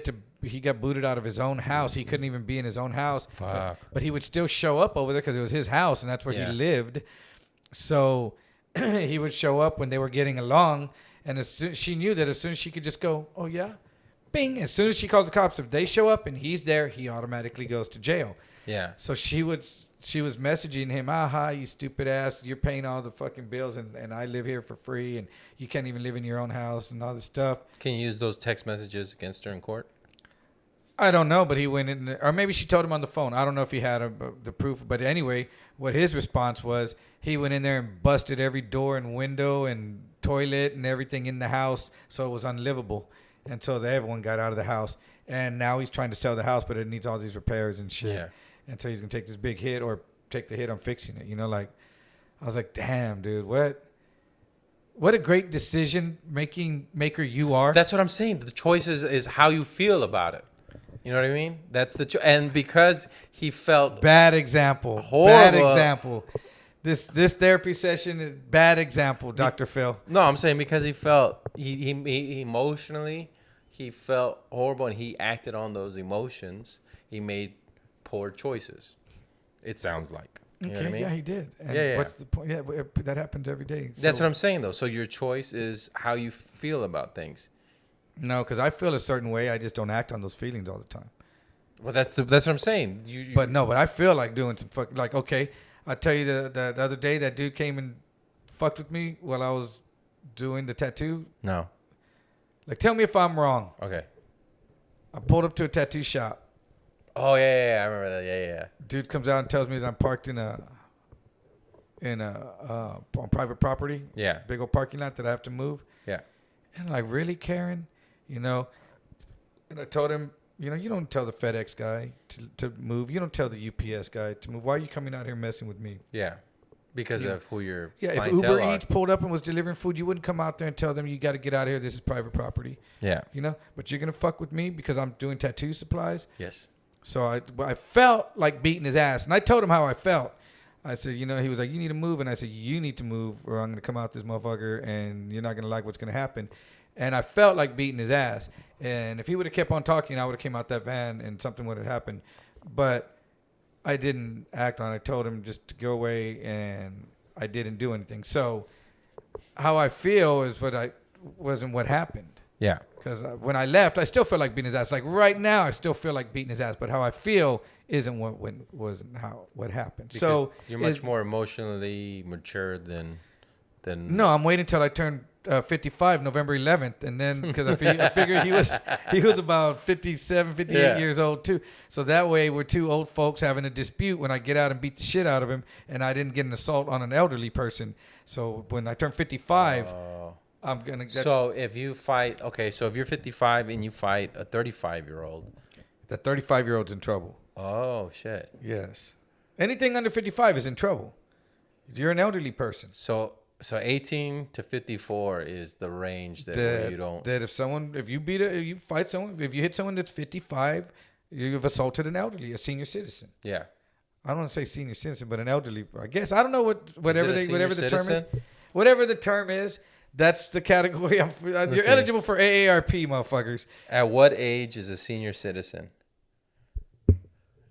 got booted out of his own house. He couldn't even be in his own house. Fuck. But he would still show up over there because it was his house and that's where he lived. So he would show up when they were getting along. And she knew that as soon as she could just go, oh, yeah, bing. As soon as she calls the cops, if they show up and he's there, he automatically goes to jail. Yeah. So she was messaging him, you stupid ass. You're paying all the fucking bills and I live here for free and you can't even live in your own house and all this stuff. Can you use those text messages against her in court? I don't know, but he went in, or maybe she told him on the phone. I don't know if he had the proof. But anyway, what his response was, he went in there and busted every door and window and toilet and everything in the house, so it was unlivable. And so everyone got out of the house. And now he's trying to sell the house, but it needs all these repairs and shit. Yeah. And so he's going to take this big hit or take the hit on fixing it. You know, like, I was like, damn, dude, what a great decision maker you are. That's what I'm saying. The choice is how you feel about it. You know what I mean? That's and because he felt bad example. Horrible. Bad example. This therapy session is bad example, Dr. Phil. No, I'm saying because he felt he emotionally he felt horrible and he acted on those emotions. He made poor choices. It sounds like. You know what I mean? Yeah, he did. And Yeah. what's the point? Yeah, that happens every day. That's what I'm saying though. So your choice is how you feel about things. No, because I feel a certain way. I just don't act on those feelings all the time. Well, that's what I'm saying. But I feel like doing some fuck. Like, okay, I tell you the other day that dude came and fucked with me while I was doing the tattoo. No. Like, tell me if I'm wrong. Okay. I pulled up to a tattoo shop. Oh yeah, I remember that. Yeah. Dude comes out and tells me that I'm parked on private property. Yeah. Big old parking lot that I have to move. Yeah. And I'm like, really, Karen? You know? And I told him, you don't tell the FedEx guy to move. You don't tell the UPS guy to move. Why are you coming out here messing with me? Yeah. Because of who you're. Yeah, if Uber Eats pulled up and was delivering food, you wouldn't come out there and tell them you got to get out of here. This is private property. Yeah. But you're gonna fuck with me because I'm doing tattoo supplies. Yes. So I felt like beating his ass, and I told him how I felt. I said, he was like, you need to move, and I said, you need to move, or I'm gonna come out this motherfucker, and you're not gonna like what's gonna happen. And I felt like beating his ass. And if he would have kept on talking, I would have came out that van, and something would have happened. But I didn't act on it. I told him just to go away, and I didn't do anything. So how I feel is wasn't what happened. Yeah. Because when I left, I still feel like beating his ass. Like right now, I still feel like beating his ass. But how I feel isn't what happened. Because so you're much more emotionally mature than. No, I'm waiting until I turn 55, November 11th, and then because I figured he was about 57, 58 years old too. So that way, we're two old folks having a dispute when I get out and beat the shit out of him, and I didn't get an assault on an elderly person. So when I turn 55. I'm gonna get. So if you fight, so if you're 55 and you fight a 35-year-old, the 35-year-old's in trouble. Oh shit. Yes. Anything under 55 is in trouble. You're an elderly person. So 18 to 54 is the range that you don't. That if you fight someone, if you hit someone that's 55, you've assaulted an elderly, a senior citizen. Yeah. I don't want to say senior citizen, but an elderly. I guess I don't know whatever the term is. Whatever the term is. That's the category. You're eligible for AARP, motherfuckers. At what age is a senior citizen?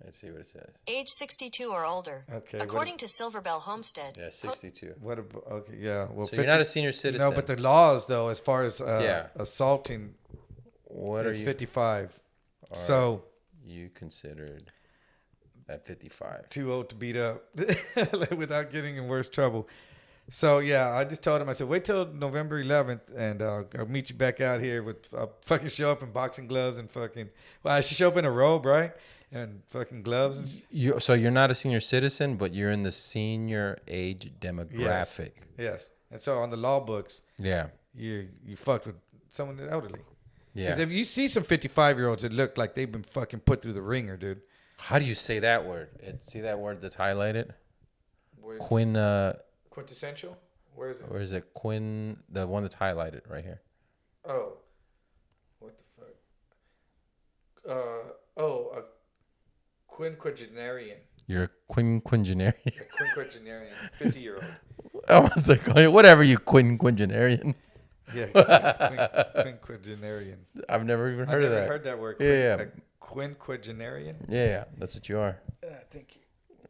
Let's see what it says. Age 62 or older. Okay. According to Silverbell Homestead. Yeah, 62. Okay, yeah. Well, so 50, you're not a senior citizen. No, but the laws, though, as far as assaulting, is 55. So you considered at 55. Too old to beat up without getting in worse trouble. So, yeah, I just told him, I said, wait till November 11th, and I'll meet you back out here with, I'll fucking show up in boxing gloves and fucking, I should show up in a robe, right? And fucking gloves. And so you're not a senior citizen, but you're in the senior age demographic. Yes. And so on the law books, you fucked with someone that's elderly. Yeah. Because if you see some 55-year-olds that look like they've been fucking put through the ringer, dude. How do you say that word? See that word that's highlighted? Where's quintessential? Where is it? Or is it Quinn? The one that's highlighted right here. Oh, what the fuck? A quinquagenarian. You're a quinquagenarian. A quinquagenarian, 50-year-old. I was like, whatever, you quinquagenarian. Yeah, quinquagenarian. I've never even heard of that. Heard that word. Yeah. A quinquagenarian. Yeah, that's what you are. Thank you.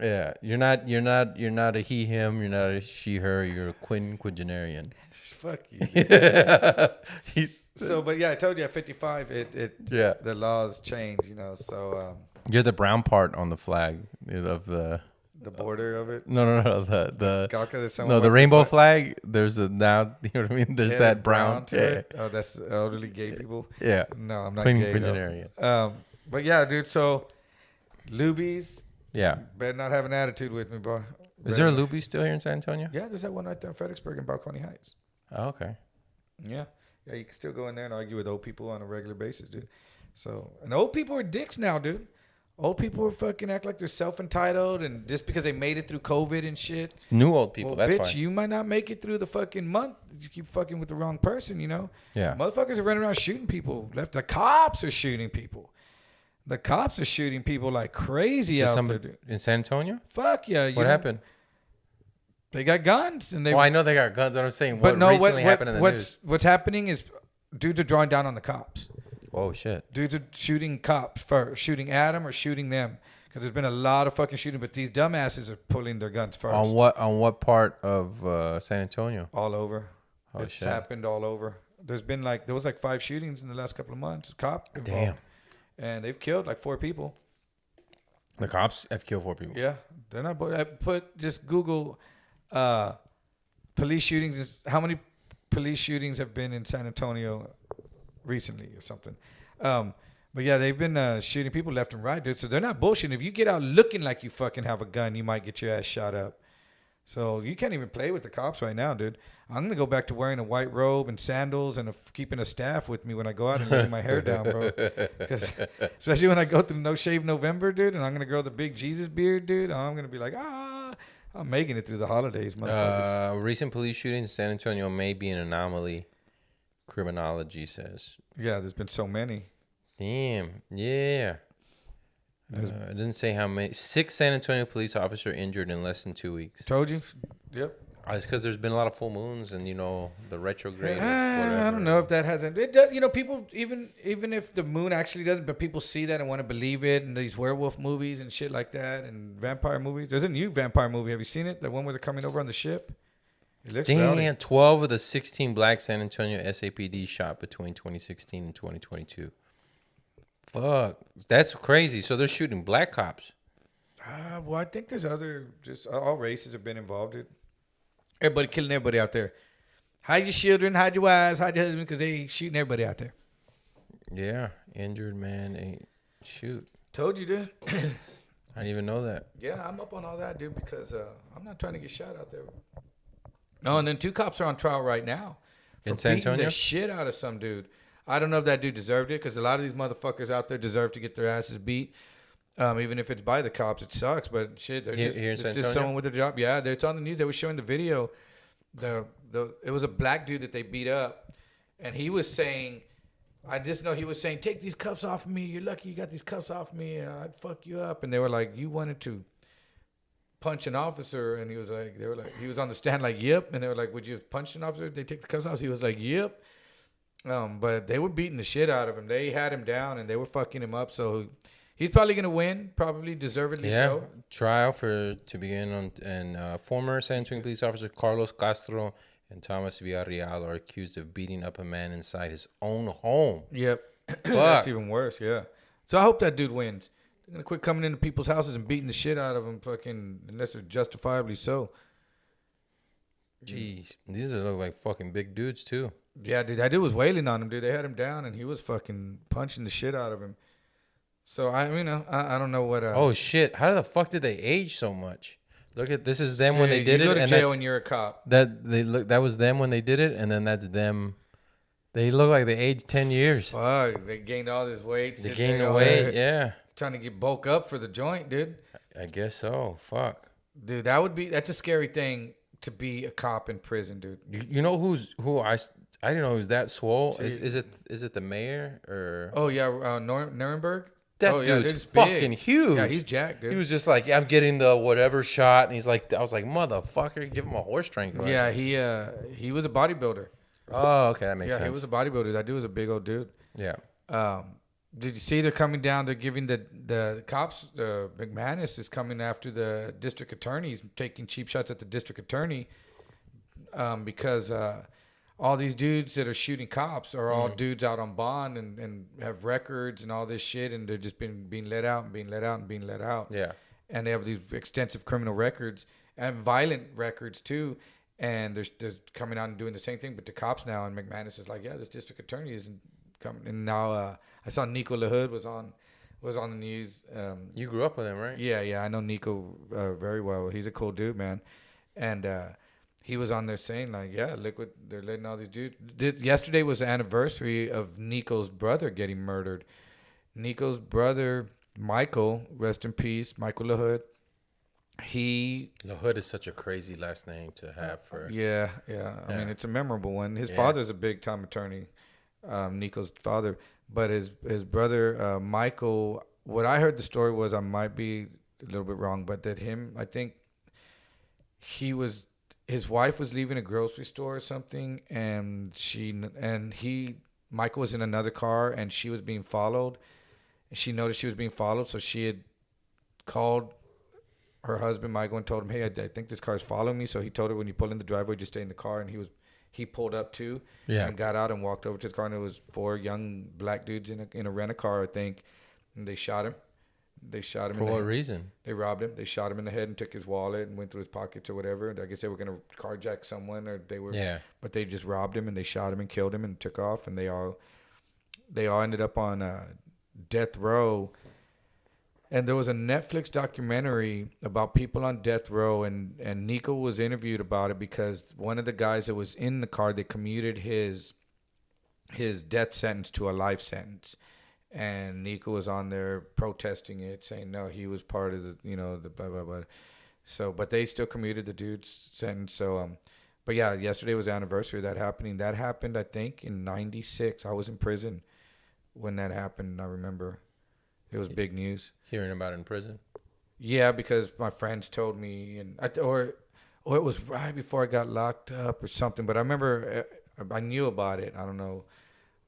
Yeah, you're not a he him. You're not a she her. You're a quinquagenarian. Fuck you. So, but yeah, I told you at 55, the laws change. So you're the brown part on the flag of the border of it. No, the the rainbow flag. There's you know what I mean. There's that brown. To it. Oh, that's elderly gay people. Yeah. No, I'm not gay. Quinquagenarian. But yeah, dude. So, Lubies. Yeah. Better not have an attitude with me, bro. Is there a Luby still here in San Antonio? Yeah, there's that one right there in Fredericksburg and Balcony Heights. Oh, okay. Yeah. Yeah, you can still go in there and argue with old people on a regular basis, dude. So, and old people are dicks now, dude. Old people are fucking act like they're self-entitled and just because they made it through COVID and shit. It's new old people, well, that's bitch, why. you might not make it through the fucking month. You keep fucking with the wrong person, Yeah. Motherfuckers are running around shooting people. The cops are shooting people. The cops are shooting people like crazy out there, dude. In San Antonio? Fuck yeah. What happened? They got guns. And I know they got guns. I'm saying what recently happened in the news. What's happening is dudes are drawing down on the cops. Oh, shit. Dudes are shooting cops first. Shooting at them or shooting them. Because there's been a lot of fucking shooting, but these dumbasses are pulling their guns first. On what part of San Antonio? All over. Oh, It's shit. happened all over. There was 5 shootings in the last couple of months. Cop involved. Damn. And they've killed like 4 people. The cops have killed 4 people. Yeah, they're not. Just Google police shootings. How many police shootings have been in San Antonio recently or something? But yeah, they've been shooting people left and right, dude. So they're not bullshitting. If you get out looking like you fucking have a gun, you might get your ass shot up. So you can't even play with the cops right now, dude. I'm gonna go back to wearing a white robe and sandals and keeping a staff with me when I go out and letting my hair down, bro. Especially when I go through No Shave November, dude, and I'm gonna grow the big Jesus beard, dude. I'm gonna be like, I'm making it through the holidays, motherfuckers. Recent police shootings in San Antonio may be an anomaly. Criminology says. Yeah, there's been so many. Damn. Yeah. It didn't say how many. 6 San Antonio police officers injured in less than 2 weeks. Told you. Yep. It's because there's been a lot of full moons and the retrograde. I don't know if that hasn't. It does. People even if the moon actually doesn't, but people see that and want to believe it. And these werewolf movies and shit like that, and vampire movies. There's a new vampire movie. Have you seen it? The one where they're coming over on the ship. It looks rowdy. 12 of the 16 black San Antonio SAPD shot between 2016 and 2022. Fuck, that's crazy. So they're shooting black cops. Well, I think there's just all races have been involved in. Everybody killing everybody out there. Hide your children, hide your wives, hide your husband, because they shooting everybody out there. Yeah, injured man ain't shoot. Told you, dude. I didn't even know that. Yeah, I'm up on all that, dude, because I'm not trying to get shot out there. No, and then 2 cops are on trial right now for in San Antonio? beating the shit out of some dude. I don't know if that dude deserved it, because a lot of these motherfuckers out there deserve to get their asses beat. Even if it's by the cops, it sucks. But shit, they're it's just someone with a job. Yeah, it's on the news. They were showing the video. It was a black dude that they beat up, and he was saying, I just know he was saying, "Take these cuffs off of me. You're lucky you got these cuffs off me. I'd fuck you up." And they were like, "You wanted to punch an officer?" And he was like, he was on the stand like, "Yep." And they were like, "Would you have punched an officer if they take the cuffs off?" He was like, "Yep." But they were beating the shit out of him. They had him down and they were fucking him up. So he's probably gonna win, probably deservedly so. Trial to begin on, and former San Antonio police officer Carlos Castro and Thomas Villarreal are accused of beating up a man inside his own home. Yep, that's even worse. Yeah. So I hope that dude wins. They're gonna quit coming into people's houses and beating the shit out of them, fucking, unless they're justifiably so. Jeez, these look like fucking big dudes too. Yeah, dude, that dude was wailing on him, dude. They had him down, and he was fucking punching the shit out of him. So I don't know what. Oh shit! How the fuck did they age so much? Look at this is them when they did you it. go to jail when you're a cop. That was them when they did it, and then that's them. They look like they aged 10 years. Fuck, they gained all this weight. They gained the weight, yeah. trying to get bulk up for the joint, dude. I guess so. Fuck. Dude, that's a scary thing to be a cop in prison, dude. You know who I didn't know he was that swole. Is it the mayor or? Oh yeah, Nuremberg. That dude's fucking huge. Yeah, he's jacked, dude. He was just like, yeah, I'm getting the whatever shot, and he's like, I was like, motherfucker, give him a horse tranquilizer. Yeah, he was a bodybuilder. Oh, okay, that makes sense. Yeah, he was a bodybuilder. That dude was a big old dude. Yeah. Did you see they're coming down? They're giving the cops. McManus is coming after the district attorney. He's taking cheap shots at the district attorney because all these dudes that are shooting cops are all dudes out on bond and have records and all this shit, and they're just being let out and being let out and being let out. Yeah. And they have these extensive criminal records and violent records too. And they're coming out and doing the same thing, but the cops now, and McManus is like, yeah, this district attorney isn't coming. And now I saw Nico LaHood was on the news. You grew up with him, right? Yeah, I know Nico very well. He's a cool dude, man. And he was on there saying like, yeah, look what they're letting all these dudes. Yesterday was the anniversary of Nico's brother getting murdered. Nico's brother, Michael, rest in peace, Michael LaHood. LaHood is such a crazy last name to have for. Yeah. I mean, it's a memorable one. His father's a big time attorney, Nico's father. But his brother, Michael, what I heard the story was, I might be a little bit wrong, but that I think his wife was leaving a grocery store or something, and Michael was in another car, and she was being followed. She noticed she was being followed, so she had called her husband, Michael, and told him, hey, I think this car is following me. So he told her, when you pull in the driveway, just stay in the car. And he pulled up too, and got out and walked over to the car. And it was 4 young black dudes in a rent-a-car, I think. And they shot him. For what reason? They robbed him. They shot him in the head and took his wallet and went through his pockets or whatever. I guess they were going to carjack someone, or they were. Yeah. But they just robbed him, and they shot him and killed him and took off. And they all ended up on death row. And there was a Netflix documentary about people on death row, and Nico was interviewed about it because one of the guys that was in the car, they commuted his death sentence to a life sentence. And Nico was on there protesting it, saying no, he was part of the the blah blah blah. So, but they still commuted the dude's sentence. So, but yeah, yesterday was the anniversary of that happening. That happened, I think, in '96. I was in prison when that happened. I remember it was big news. Hearing about it in prison. Yeah, because my friends told me, or it was right before I got locked up or something. But I remember I knew about it. I don't know,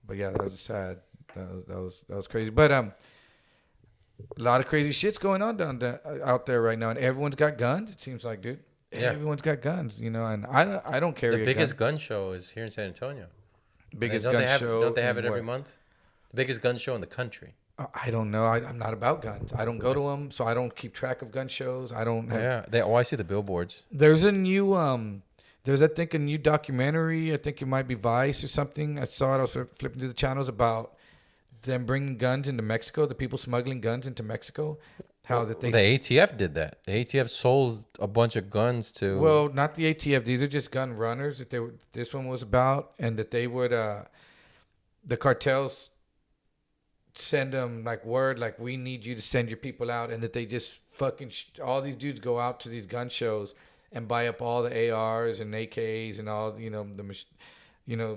but yeah, that was sad. That was crazy. But a lot of crazy shit's going on out there right now, and everyone's got guns. It seems like, dude. Yeah. Everyone's got guns, and I don't carry. The biggest gun show is here in San Antonio. Biggest gun show. Don't they have it every month? The biggest gun show in the country. I don't know. I'm not about guns. I don't go to them, so I don't keep track of gun shows. I don't. I see the billboards. There's a new There's I think a new documentary. I think it might be Vice or something. I saw it. I was flipping through the channels about them bringing guns into Mexico. The people smuggling guns into Mexico. How that they. The ATF did that. The ATF sold a bunch of guns to. Well, not the ATF. These are just gun runners. This one was about, and that they would the cartels send them like word, like, we need you to send your people out, and that they just fucking all these dudes go out to these gun shows and buy up all the ARs and AKs and all the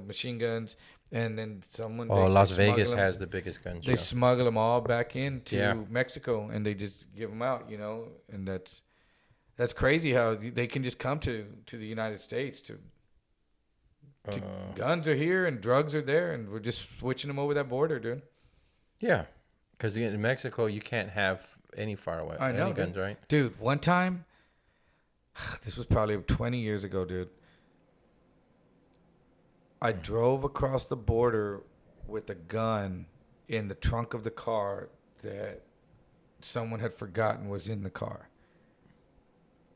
machine guns, and then someone. Las Vegas has the biggest gun show. They smuggle them all back into Mexico, and they just give them out, and that's crazy how they can just come to the United States to guns are here and drugs are there, and we're just switching them over that border, dude. Yeah, because in Mexico you can't have any firearms, any guns, right? Dude, one time, this was probably 20 years ago, dude. I drove across the border with a gun in the trunk of the car that someone had forgotten was in the car.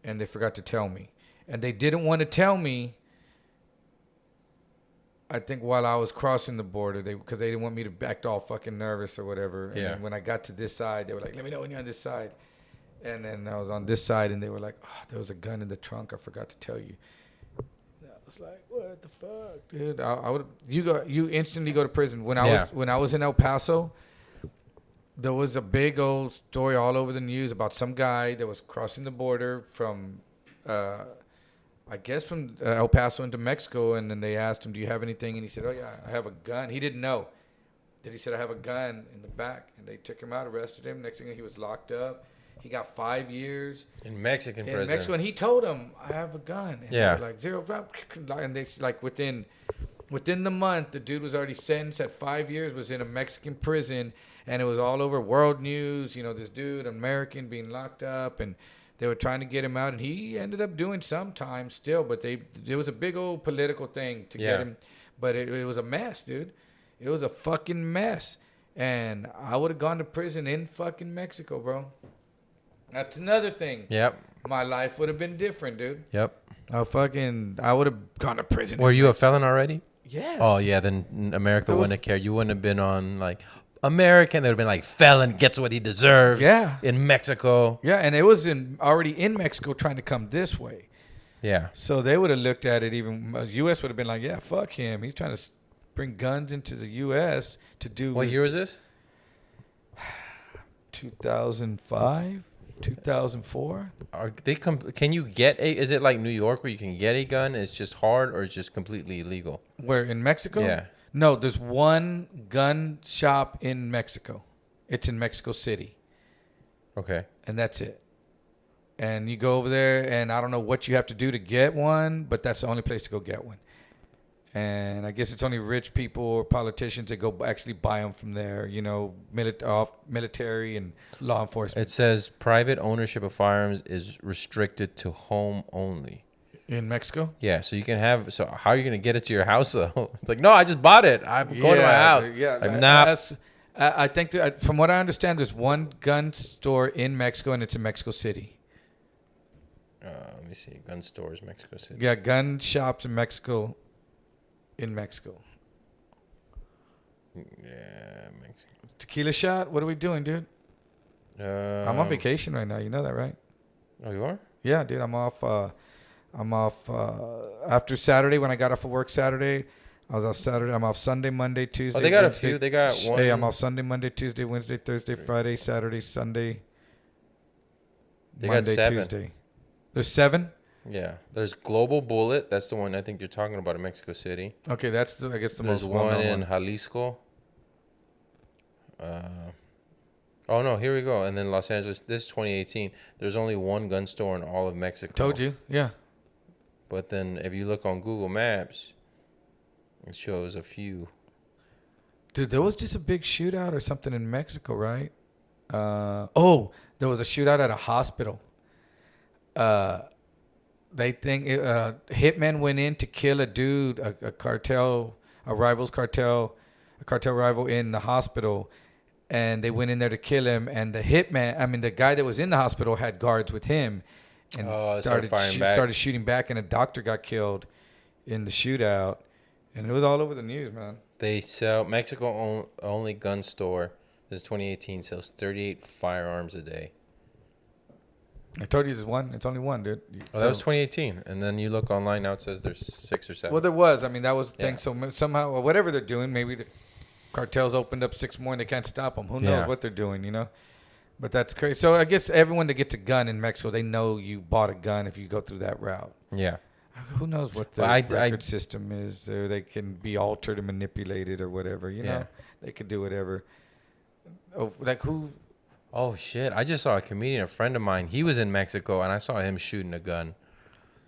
And they forgot to tell me. And they didn't want to tell me, I think, while I was crossing the border, because they didn't want me to act all fucking nervous or whatever. And then when I got to this side, they were like, let me know when you're on this side. And then I was on this side, and they were like, oh, there was a gun in the trunk. I forgot to tell you. And I was like, what the fuck, dude? You instantly go to prison. When I was in El Paso, there was a big old story all over the news about some guy that was crossing the border from, I guess from El Paso into Mexico, and then they asked him, "Do you have anything?" And he said, "Oh yeah, I have a gun." He didn't know that he said, "I have a gun in the back," and they took him out, arrested him. Next thing he was locked up. He got 5 years in Mexican prison. in Mexico, and he told them, "I have a gun." And Yeah. they were like zero, and they like within the month, the dude was already sentenced at 5 years, was in a Mexican prison, and it was all over world news. You know, this dude, American, being locked up, and they were trying to get him out, and he ended up doing some time still. But it was a big old political thing to get him. But it was a mess, dude. It was a fucking mess, and I would have gone to prison in fucking Mexico, bro. That's another thing. Yep. My life would have been different, dude. Yep. I would have gone to prison. Were you a felon already? Yes. Oh yeah, then America wouldn't have cared. You wouldn't have been on like American. They would have been like felon gets what he deserves. Yeah. In Mexico. Yeah, and it was already in Mexico trying to come this way. Yeah. So they would have looked at it. Even U.S. would have been like, yeah, fuck him. He's trying to bring guns into the U.S. to do. What year was this? 2005, 2004. Are they can you get a? Is it like New York where you can get a gun? It's just hard, or it's just completely illegal? Where in Mexico? Yeah. No, there's one gun shop in Mexico. It's in Mexico City. Okay. And that's it. And you go over there, and I don't know what you have to do to get one, but that's the only place to go get one. And I guess it's only rich people or politicians that go actually buy them from there, you know, military and law enforcement. It says private ownership of firearms is restricted to home only. In Mexico? Yeah, so you can have. So how are you gonna get it to your house though? It's like, no, I just bought it. I'm going to my house. Yeah, I'm not. I think from what I understand, there's one gun store in Mexico, and it's in Mexico City. Let me see. Gun stores, Mexico City. Yeah, gun shops in Mexico. In Mexico. Yeah, Mexico. Tequila shot? What are we doing, dude? I'm on vacation right now. You know that, right? Oh, you are? Yeah, dude. I'm off after Saturday when I got off of work Saturday. I was off Saturday. I'm off Sunday, Monday, Tuesday. Oh, they got Wednesday. a few. They got one. Hey, I'm off Sunday, Monday, Tuesday, Wednesday, Thursday, Friday, Saturday, Sunday, They Monday, got 7. Tuesday. There's 7? Yeah. There's Global Bullet. That's the one I think you're talking about in Mexico City. Okay, that's I guess the There's most one well-known in Jalisco. Oh no, here we go. And then Los Angeles. This is 2018. There's only one gun store in all of Mexico. Told you, yeah. But then if you look on Google Maps, it shows a few. Dude, there was just a big shootout or something in Mexico, right? There was a shootout at a hospital. They think hitmen went in to kill a dude, a cartel rival in the hospital, and they went in there to kill him. And the hitman, the guy that was in the hospital had guards with him, and started shooting back, and a doctor got killed in the shootout, and it was all over the news, man. They sell Mexico only gun store. This is 2018. Sells 38 firearms a day. I told you there's one. It's only one, dude. Oh, that was 2018. And then you look online now, it says there's 6 or 7. Well, there was. That was the thing. Yeah. So somehow, or whatever they're doing, maybe the cartels opened up 6 more and they can't stop them. Who knows what they're doing, you know? But that's crazy. So I guess everyone that gets a gun in Mexico, they know you bought a gun if you go through that route. Yeah. Who knows what the record system is? Or they can be altered and manipulated or whatever, you know? They could do whatever. Oh, like who... Oh, shit. I just saw a comedian, a friend of mine. He was in Mexico, and I saw him shooting a gun.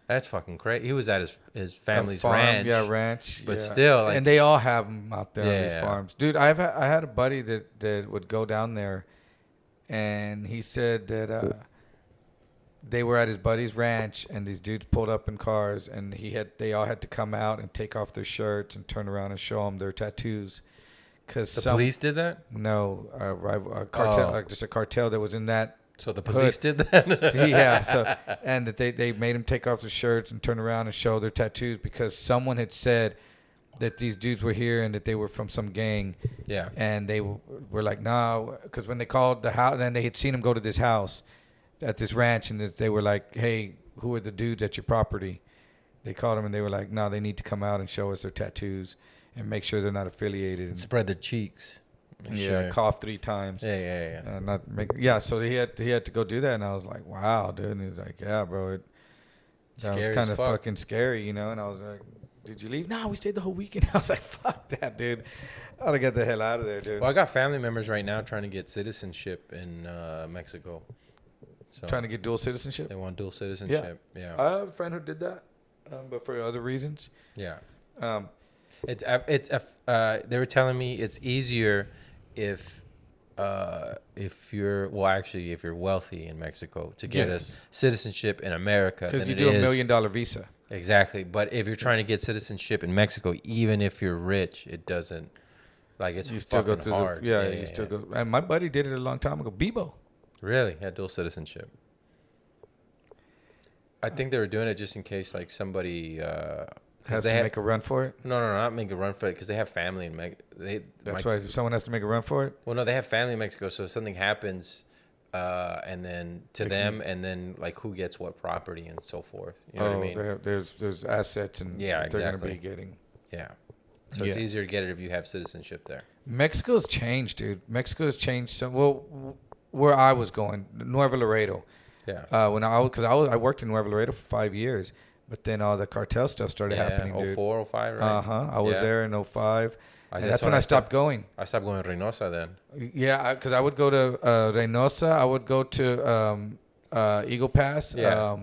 That's fucking crazy. He was at his family's farm, ranch. Yeah, ranch. But still. And they all have them out there on these farms. Dude, I had a buddy that would go down there, and he said that they were at his buddy's ranch, and these dudes pulled up in cars, and they all had to come out and take off their shirts and turn around and show them their tattoos. The police did that? No, a cartel, just a cartel that was in that. So the police did that? Yeah. So and that they made them take off their shirts and turn around and show their tattoos because someone had said that these dudes were here and that they were from some gang. Yeah. And they were like, no, because when they called the house, then they had seen them go to this house at this ranch, and they were like, hey, who are the dudes at your property? They called them and they were like, no, they need to come out and show us their tattoos and make sure they're not affiliated. And spread their cheeks. Sure. coughed 3 times. Yeah. And so he had to go do that, and I was like, wow, dude. And he was like, yeah, bro, that was Scary kind as of fuck. fucking scary, And I was like, did you leave? No, we stayed the whole weekend. I was like, fuck that, dude. I ought to get the hell out of there, dude. Well, I got family members right now trying to get citizenship in Mexico. So Trying to get dual citizenship. they want dual citizenship. Yeah. I have a friend who did that, but for other reasons. Yeah. Um, They were telling me it's easier if you're wealthy in Mexico to get Yes. us citizenship in America because than you it do is $1 million visa. exactly. But if you're trying to get citizenship in Mexico, even if you're rich, it doesn't it's You still go fucking through hard. you still go. And my buddy did it a long time ago. Bebo. Really, yeah, dual citizenship. I think they were doing it just in case somebody Has to make a run for it. No, not make a run for it because they have family in Mexico. That's why if someone has to make a run for it. Well, no, they have family in Mexico, so if something happens, and then to them, and then who gets what property and so forth. You know what I mean? There's assets and Yeah, they're exactly. going to be getting. Yeah. So it's easier to get it if you have citizenship there. Mexico's changed, dude. Mexico's changed. Where I was going, Nuevo Laredo. Yeah. I worked in Nuevo Laredo for 5 years, but then all the cartel stuff started happening, dude. 04, 05, right? I was there in 05. And that's when I stopped going. I stopped going to Reynosa then. Yeah, because I would go to Reynosa. I would go to Eagle Pass. Yeah.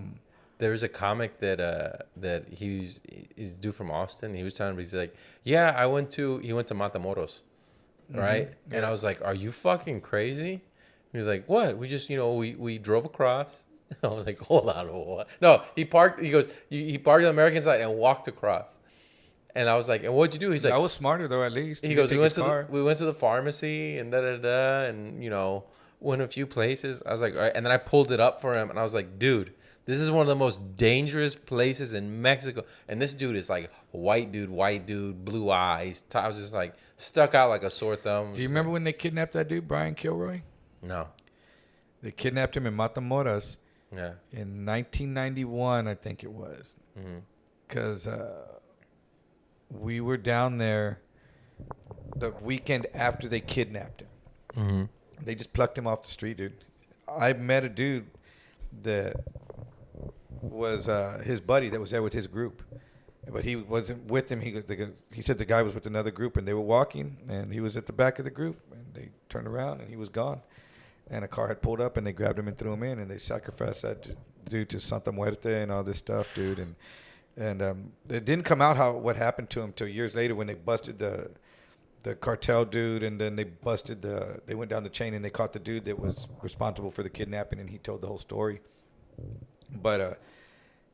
There was a comic that he's due from Austin. He was telling me, he's like, yeah, he went to Matamoros, right? Mm-hmm. And I was like, are you fucking crazy? He was like, what? We just, we drove across. I was like, hold on, what? No, he parked. He goes, he parked on the American side and walked across. And I was like, and what'd you do? He's like, I was smarter though, at least. He goes, we went to the pharmacy and and went a few places. I was like, all right. And then I pulled it up for him, and I was like, dude, this is one of the most dangerous places in Mexico. And this dude is like white dude, blue eyes. I was just like stuck out like a sore thumb. Do you remember when they kidnapped that dude, Brian Kilroy? No. They kidnapped him in Matamoros. Yeah. In 1991, I think it was. Because we were down there the weekend after they kidnapped him. Mm-hmm. They just plucked him off the street, dude. I met a dude that was his buddy that was there with his group. But he wasn't with him. He said the guy was with another group, and they were walking, and he was at the back of the group, and they turned around, and he was gone. And a car had pulled up, and they grabbed him and threw him in, and they sacrificed that dude to Santa Muerte and all this stuff, dude. And it didn't come out what happened to him till years later when they busted the cartel dude, and then they went down the chain and they caught the dude that was responsible for the kidnapping, and he told the whole story. But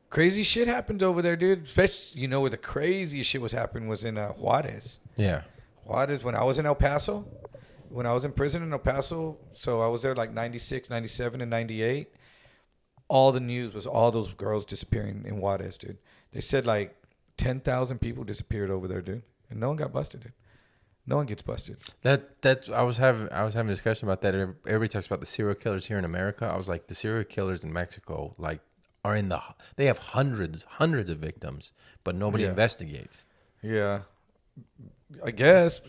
crazy shit happens over there, dude. Especially, where the craziest shit was happening was in Juarez. Yeah. Juarez, when I was in El Paso. When I was in prison in El Paso, so I was there 96, 97, and 98, all the news was all those girls disappearing in Juarez, dude. They said 10,000 people disappeared over there, dude. And no one got busted, dude. No one gets busted. I was having a discussion about that. Everybody talks about the serial killers here in America. I was like, the serial killers in Mexico, they have hundreds of victims, but nobody investigates. Yeah. I guess,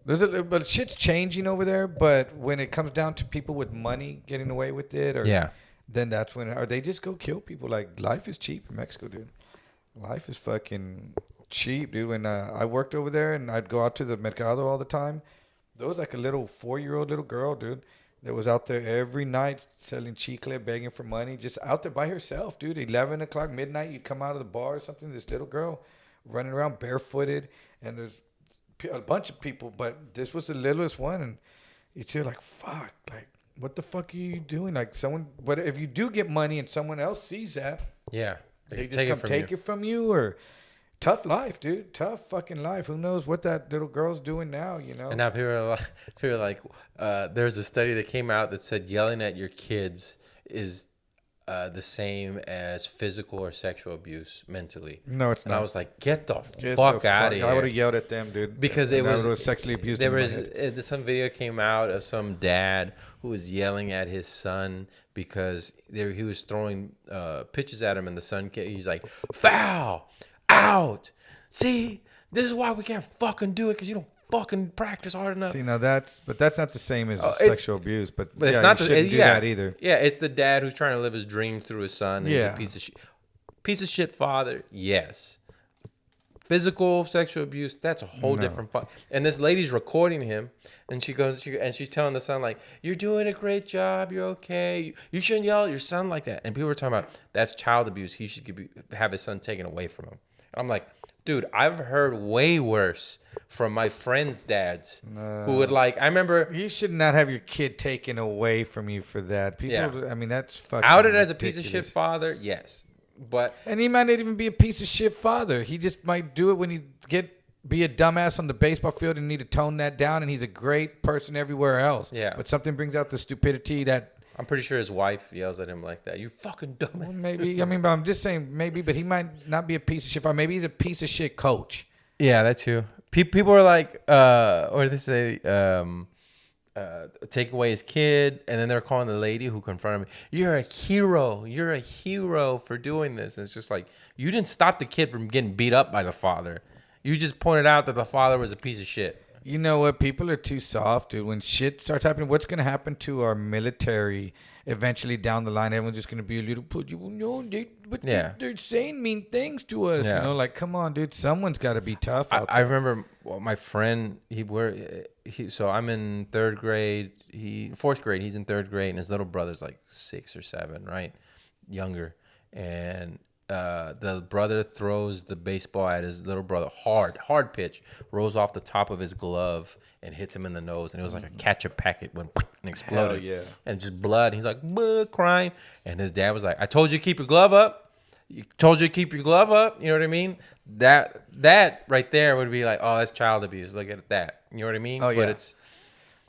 but shit's changing over there. But when it comes down to people with money getting away with it, then that's or they just go kill people. Life is cheap in Mexico, dude. Life is fucking cheap, dude. When I worked over there and I'd go out to the mercado all the time, there was a little 4-year-old little girl, dude, that was out there every night selling chicle, begging for money, just out there by herself, dude. 11 o'clock, midnight, you'd come out of the bar or something. This little girl running around barefooted, and there's a bunch of people, but this was the littlest one, and you'd feel fuck, what the fuck are you doing? But if you do get money and someone else sees that, yeah, they just come take it from you, or tough life, dude, tough fucking life. Who knows what that little girl's doing now, And now people are like, there's a study that came out that said yelling at your kids is the same as physical or sexual abuse mentally. No, it's not. And I was like, get the fuck out of here. I would have yelled at them, dude. Because it was sexually abused. There was some video came out of some dad who was yelling at his son because he was throwing pitches at him, and the son, he's like, foul, out. See, this is why we can't fucking do it, because you don't fucking practice hard enough. See, now that's not the same as it's- sexual abuse, but But it's yeah, not you the shouldn't do that either. Yeah, it's the dad who's trying to live his dream through his son. And he's Yeah. a piece of shit father. Yes. Physical sexual abuse, that's a whole different. And this lady's recording him, and she's telling the son like, "You're doing a great job. You're okay. You shouldn't yell at your son like that." And people were talking about that's child abuse. He should have his son taken away from him. I'm like, dude, I've heard way worse from my friends' dads who would like. I remember You should not have your kid taken away from you for that. People, I mean, that's fucking outed as a piece of ridiculous. shit father. Yes, but And he might not even be a piece of shit father. He just might do it when he be a dumbass on the baseball field and need to tone that down. And he's a great person everywhere else. Yeah. But something brings out the stupidity that. I'm pretty sure his wife yells at him like that. You fucking dumb. Well, maybe. I mean, but I'm just saying maybe. But he might not be a piece of shit father. Maybe he's a piece of shit coach. Yeah, that too. People are like, or they say, take away his kid, and then they're calling the lady who confronted me, "You're a hero. You're a hero for doing this." And it's just like, you didn't stop the kid from getting beat up by the father. You just pointed out that the father was a piece of shit. You know what? People are too soft, dude. When shit starts happening, what's going to happen to our military eventually down the line? Everyone's just going to be a little put. They're saying mean things to us. Yeah. You know, like, come on, dude. Someone's got to be tough out I remember my friend. So I'm in third grade. Fourth grade. He's in third grade, and his little brother's like 6 or 7, right, younger. And the brother throws the baseball at his little brother, hard pitch, rolls off the top of his glove and hits him in the nose. And it was like a ketchup packet went and exploded. Hell yeah. And just blood. He's like, crying. And his dad was like, "I told you to keep your glove up. You told you to keep your glove up." You know what I mean? That right there would be like, oh, that's child abuse. Look at that. You know what I mean? Oh, yeah.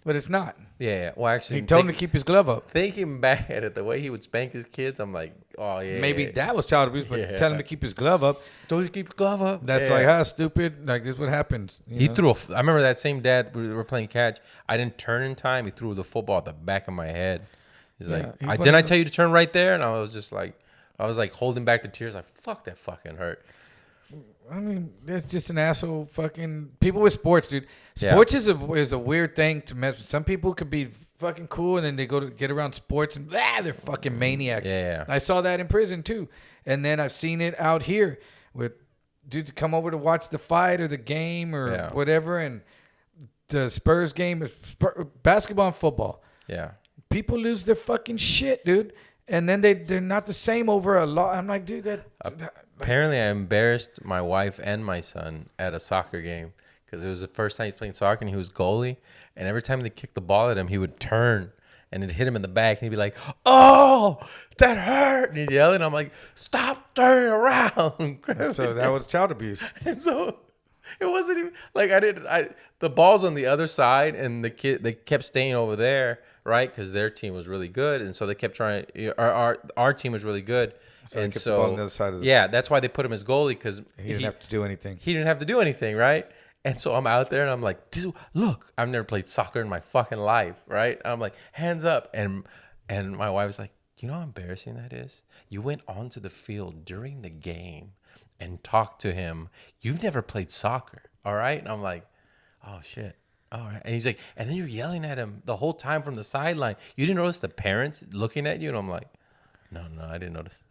But it's not. yeah. Well, actually, He told him to keep his glove up. thinking back at it, the way he would spank his kids, I'm like, oh yeah. Maybe that was child abuse, but Yeah. tell him to keep his glove up. Told you to keep your glove up. That's Yeah. like, stupid. Like, this is what happens. He threw I remember that same dad, we were playing catch. I didn't turn in time. He threw the football at the back of my head. He's Yeah, like, he didn't I wanted- tell you to turn right there? And I was just like, holding back the tears. Like, fuck, that fucking hurt. I mean, that's just an asshole fucking people with sports, dude. Yeah. Sports is a weird thing to mess with. Some people could be fucking cool and then they go to get around sports and they're fucking maniacs. Yeah. I saw that in prison too. And then I've seen it out here with dudes come over to watch the fight or the game or whatever, and the Spurs game, basketball and football. Yeah. People lose their fucking shit, dude. And then they're not the same over a lot. I'm like, dude, Apparently, I embarrassed my wife and my son at a soccer game because it was the first time he's playing soccer and he was goalie. And every time they kicked the ball at him, he would turn and it'd hit him in the back. And he'd be like, "Oh, that hurt." And he's yelling. I'm like, "Stop turning around." so that was child abuse. And so it wasn't even like the ball's on the other side and they kept staying over there, right? Because their team was really good. And so they kept trying, our team was really good. So and they kept the ball on the other side of the that's why they put him as goalie, because He didn't have to do anything. he didn't have to do anything, right? And so I'm out there and I'm like, look, I've never played soccer in my fucking life, right? I'm like, hands up. And my wife was like, "You know how embarrassing that is? You went onto the field during the game and talked to him. You've never played soccer, all right?" And I'm like, "Oh, shit. All right." And he's like, "And then you're yelling at him the whole time from the sideline. You didn't notice the parents looking at you?" And I'm like, No, I didn't notice.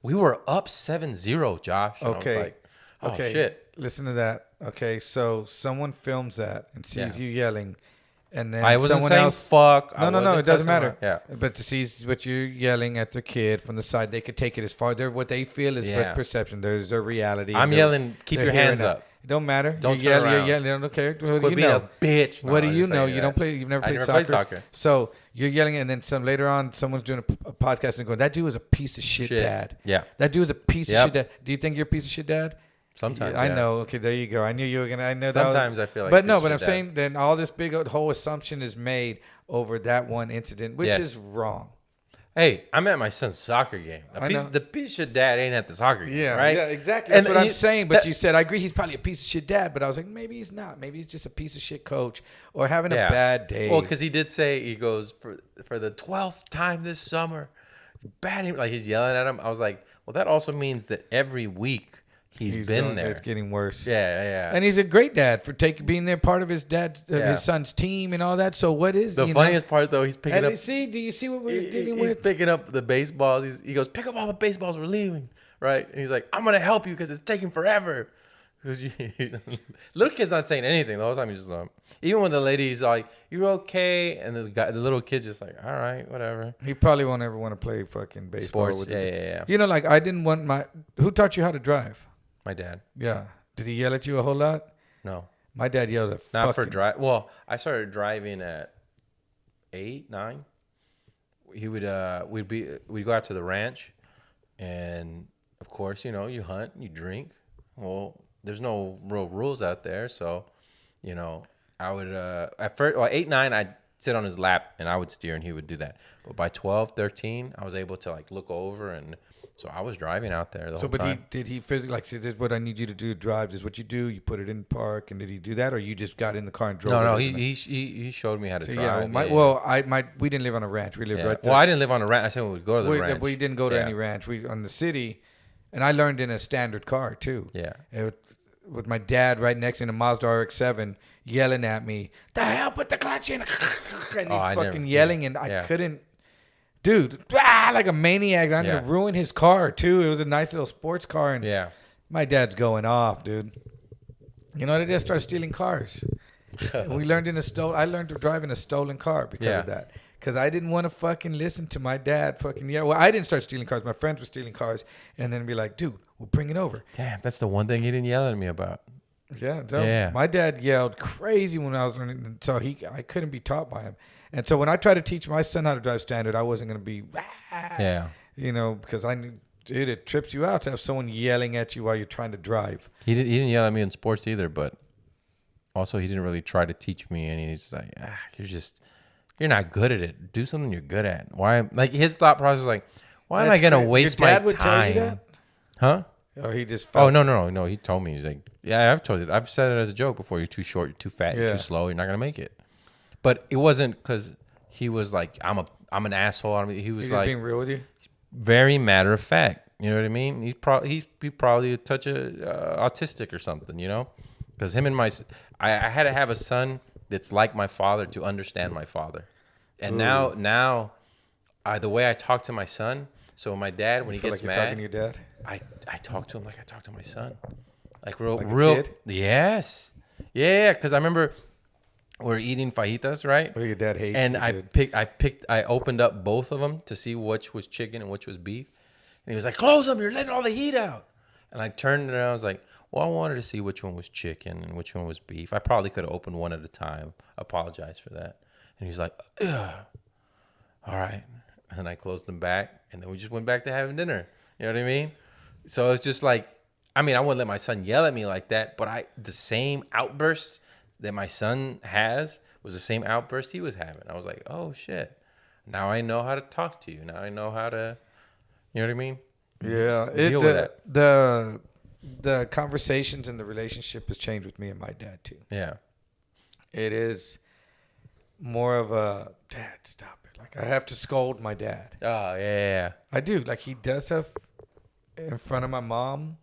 We were up 7-0, Josh. And Okay. I was like, oh, Okay. shit. Listen to that. Okay, so someone films that and sees you yelling, and then I wasn't someone saying else. fuck. No, it doesn't matter. Yeah. But to see what you're yelling at their kid from the side, they could take it as far. What they feel is Yeah. perception. There's their reality. I'm yelling, keep your hands up. It don't matter. Don't you're turn yelling, around. You're yelling. I don't care. What do Quit you being know? a bitch. What do No, you it's know? like You don't play. You've never I played never soccer. played soccer. So you're yelling, and then later on, someone's doing a podcast and going, "That dude was a piece of shit, dad." Yeah. That dude was a piece of Yep. shit, dad. Do you think you're a piece of shit, dad? Sometimes, I yeah. know. Okay, there you go. I knew you were gonna. I know Sometimes that. I feel like But a no. piece But of I'm shit, saying then all this big whole assumption is made over that one incident, which Yes. is wrong. Hey, I'm at my son's soccer game. I know. The piece of shit dad ain't at the soccer game, Yeah, right? yeah, exactly. That's And what I'm you- saying. But that- you said I agree. He's probably a piece of shit dad. But I was like, maybe he's not. Maybe he's just a piece of shit coach or having a bad day. Well, because he did say, he goes, for the 12th time this summer, batting, like he's yelling at him. I was like, well, that also means that every week He's been there. It's getting worse. Yeah. And he's a great dad for being there, part of his his son's team and all that. So what is the funniest part though? He's picking up. Do you see what we're dealing He's with? picking up the baseballs. He goes, pick up all the baseballs. We're leaving, right? And he's like, I'm gonna help you because it's taking forever. Because little kid's not saying anything the whole time. He's just even when the lady's like, "You're okay," and the little kid's just like, "All right, whatever." He probably won't ever want to play fucking baseball. Sports, yeah. You know, like I didn't want Who taught you how to drive? My dad. Yeah. Did he yell at you a whole lot? No. My dad yelled at Not for drive. Well, I started driving at 8, 9. He would we'd go out to the ranch, and of course, you hunt, you drink. Well, there's no real rules out there, so I would at first, 8, 9, I'd sit on his lap and I would steer and he would do that. But by 12, 13, I was able to like look over, and so I was driving out there the whole time. Did he physically like say, "This is what I need you to do? Drive. This is what you do. You put it in park." And did he do that, or you just got in the car and drove? No. He showed me how to drive. We didn't live on a ranch. We lived right there. Well, I didn't live on a ranch. I said we would go to the ranch. We didn't go to any ranch. We on the city, and I learned in a standard car too. Yeah. With my dad right next in a Mazda RX-7 yelling at me, "The hell, put the clutch in!" And he's fucking yelling, and I couldn't. Dude, like a maniac. I'm going to ruin his car, too. It was a nice little sports car. And my dad's going off, dude. You know, they just started stealing cars. We learned I learned to drive in a stolen car because of that. Because I didn't want to fucking listen to my dad fucking yell. Well, I didn't start stealing cars. My friends were stealing cars. And then be like, dude, we'll bring it over. Damn, that's the one thing he didn't yell at me about. Yeah. My dad yelled crazy when I was learning. So I couldn't be taught by him. And so when I tried to teach my son how to drive standard, I wasn't going to be, because it trips you out to have someone yelling at you while you're trying to drive. He didn't yell at me in sports either, but also he didn't really try to teach me. And he's like, you're not good at it. Do something you're good at. Why? Like his thought process was like, why am I going to waste my time? Your dad would tell you that? Huh? Or he just felt... Oh, no. He told me. He's like, yeah, I've told you. I've said it as a joke before. You're too short. You're too fat. You're too slow. You're not going to make it. But it wasn't because he was like, I'm an asshole. I mean, he was like being real with you. Very matter of fact. You know what I mean? He's probably a touch of autistic or something. Because him and I had to have a son that's like my father to understand my father. And now, the way I talk to my son. So my dad, when he gets mad, talking to your dad. I talk to him like I talk to my son, like real. Kid? Yes, yeah. Because I remember. We're eating fajitas, right? Oh, your dad hates. And I opened up both of them to see which was chicken and which was beef. And he was like, "Close them! You're letting all the heat out." And I turned it around. I was like, "Well, I wanted to see which one was chicken and which one was beef. I probably could have opened one at a time. Apologize for that." And he's like, "Ugh. All right." And I closed them back, and then we just went back to having dinner. You know what I mean? So it's just like, I wouldn't let my son yell at me like that, but the same outburst that my son has was the same outburst he was having. I was like, oh shit. Now I know how to talk to you. Now I know how to, you know what I mean? Yeah. Deal with that. The conversations and the relationship has changed with me and my dad too. Yeah. It is more of a, Dad, stop it. Like I have to scold my dad. Oh yeah. I do. Like he does stuff in front of my mom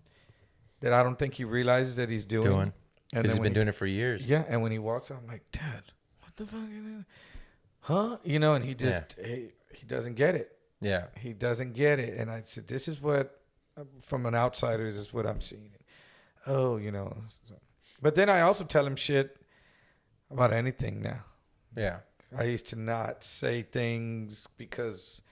that I don't think he realizes that he's doing. Because he's been doing it for years. Yeah, and when he walks out, I'm like, Dad, what the fuck? Huh? And he just, he doesn't get it. Yeah. He doesn't get it. And I said, this is what, from an outsider, this is what I'm seeing. Oh, But then I also tell him shit about anything now. Yeah. I used to not say things because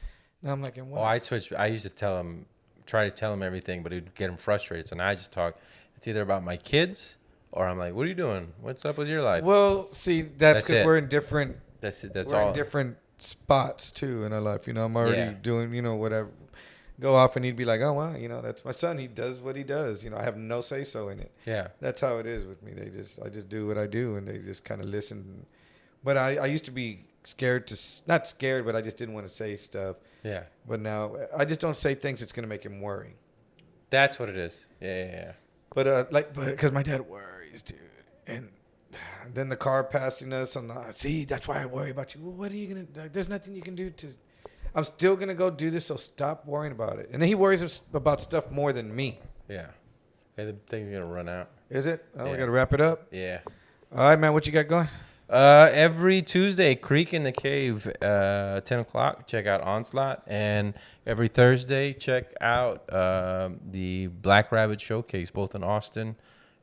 now I'm like, what? Oh, I switched. I used to try to tell him everything, but it would get him frustrated. So now I just talk. It's either about my kids. Or I'm like, what are you doing? What's up with your life? Well, see, that's because we're in different. That's it. That's we're all. in different spots too in our life. I'm already doing, whatever. Go off and he'd be like, oh wow, that's my son. He does what he does. I have no say so in it. Yeah. That's how it is with me. I just do what I do, and they just kind of listen. But I used to be scared not scared, but I just didn't want to say stuff. Yeah. But now I just don't say things that's gonna make him worry. That's what it is. Yeah. But because my dad worries. Dude, and then the car passing us, and see, that's why I worry about you. Well, what are you gonna? There's nothing you can do to. I'm still gonna go do this, so stop worrying about it. And then he worries about stuff more than me. Yeah. Hey, the thing's gonna run out. Is it? Oh, we Yeah. got to wrap it up. Yeah. All right, man. What you got going? Every Tuesday, Creek in the Cave, 10 o'clock. Check out Onslaught. And every Thursday, check out the Black Rabbit Showcase, both in Austin,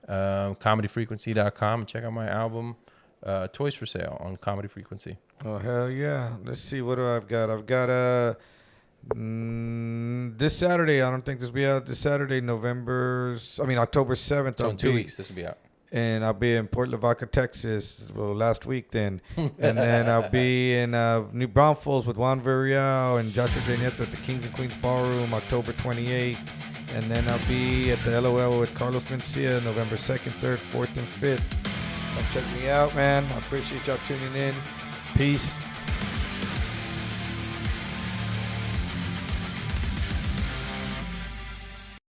comedyfrequency.com. And check out my album, Toys for Sale, on Comedy Frequency. Oh, hell yeah. Let's see. What do I've got? I've got this Saturday. I don't think this will be out this Saturday, October 7th. So in 2 weeks, this will be out. And I'll be in Port Lavaca, Texas, last week then. And then I'll be in New Braunfels with Juan Villarreal and Joshua J. Nieto at the Kings and Queens Ballroom, October 28th. And then I'll be at the LOL with Carlos Mencia, November 2nd, 3rd, 4th, and 5th. Come check me out, man. I appreciate y'all tuning in. Peace.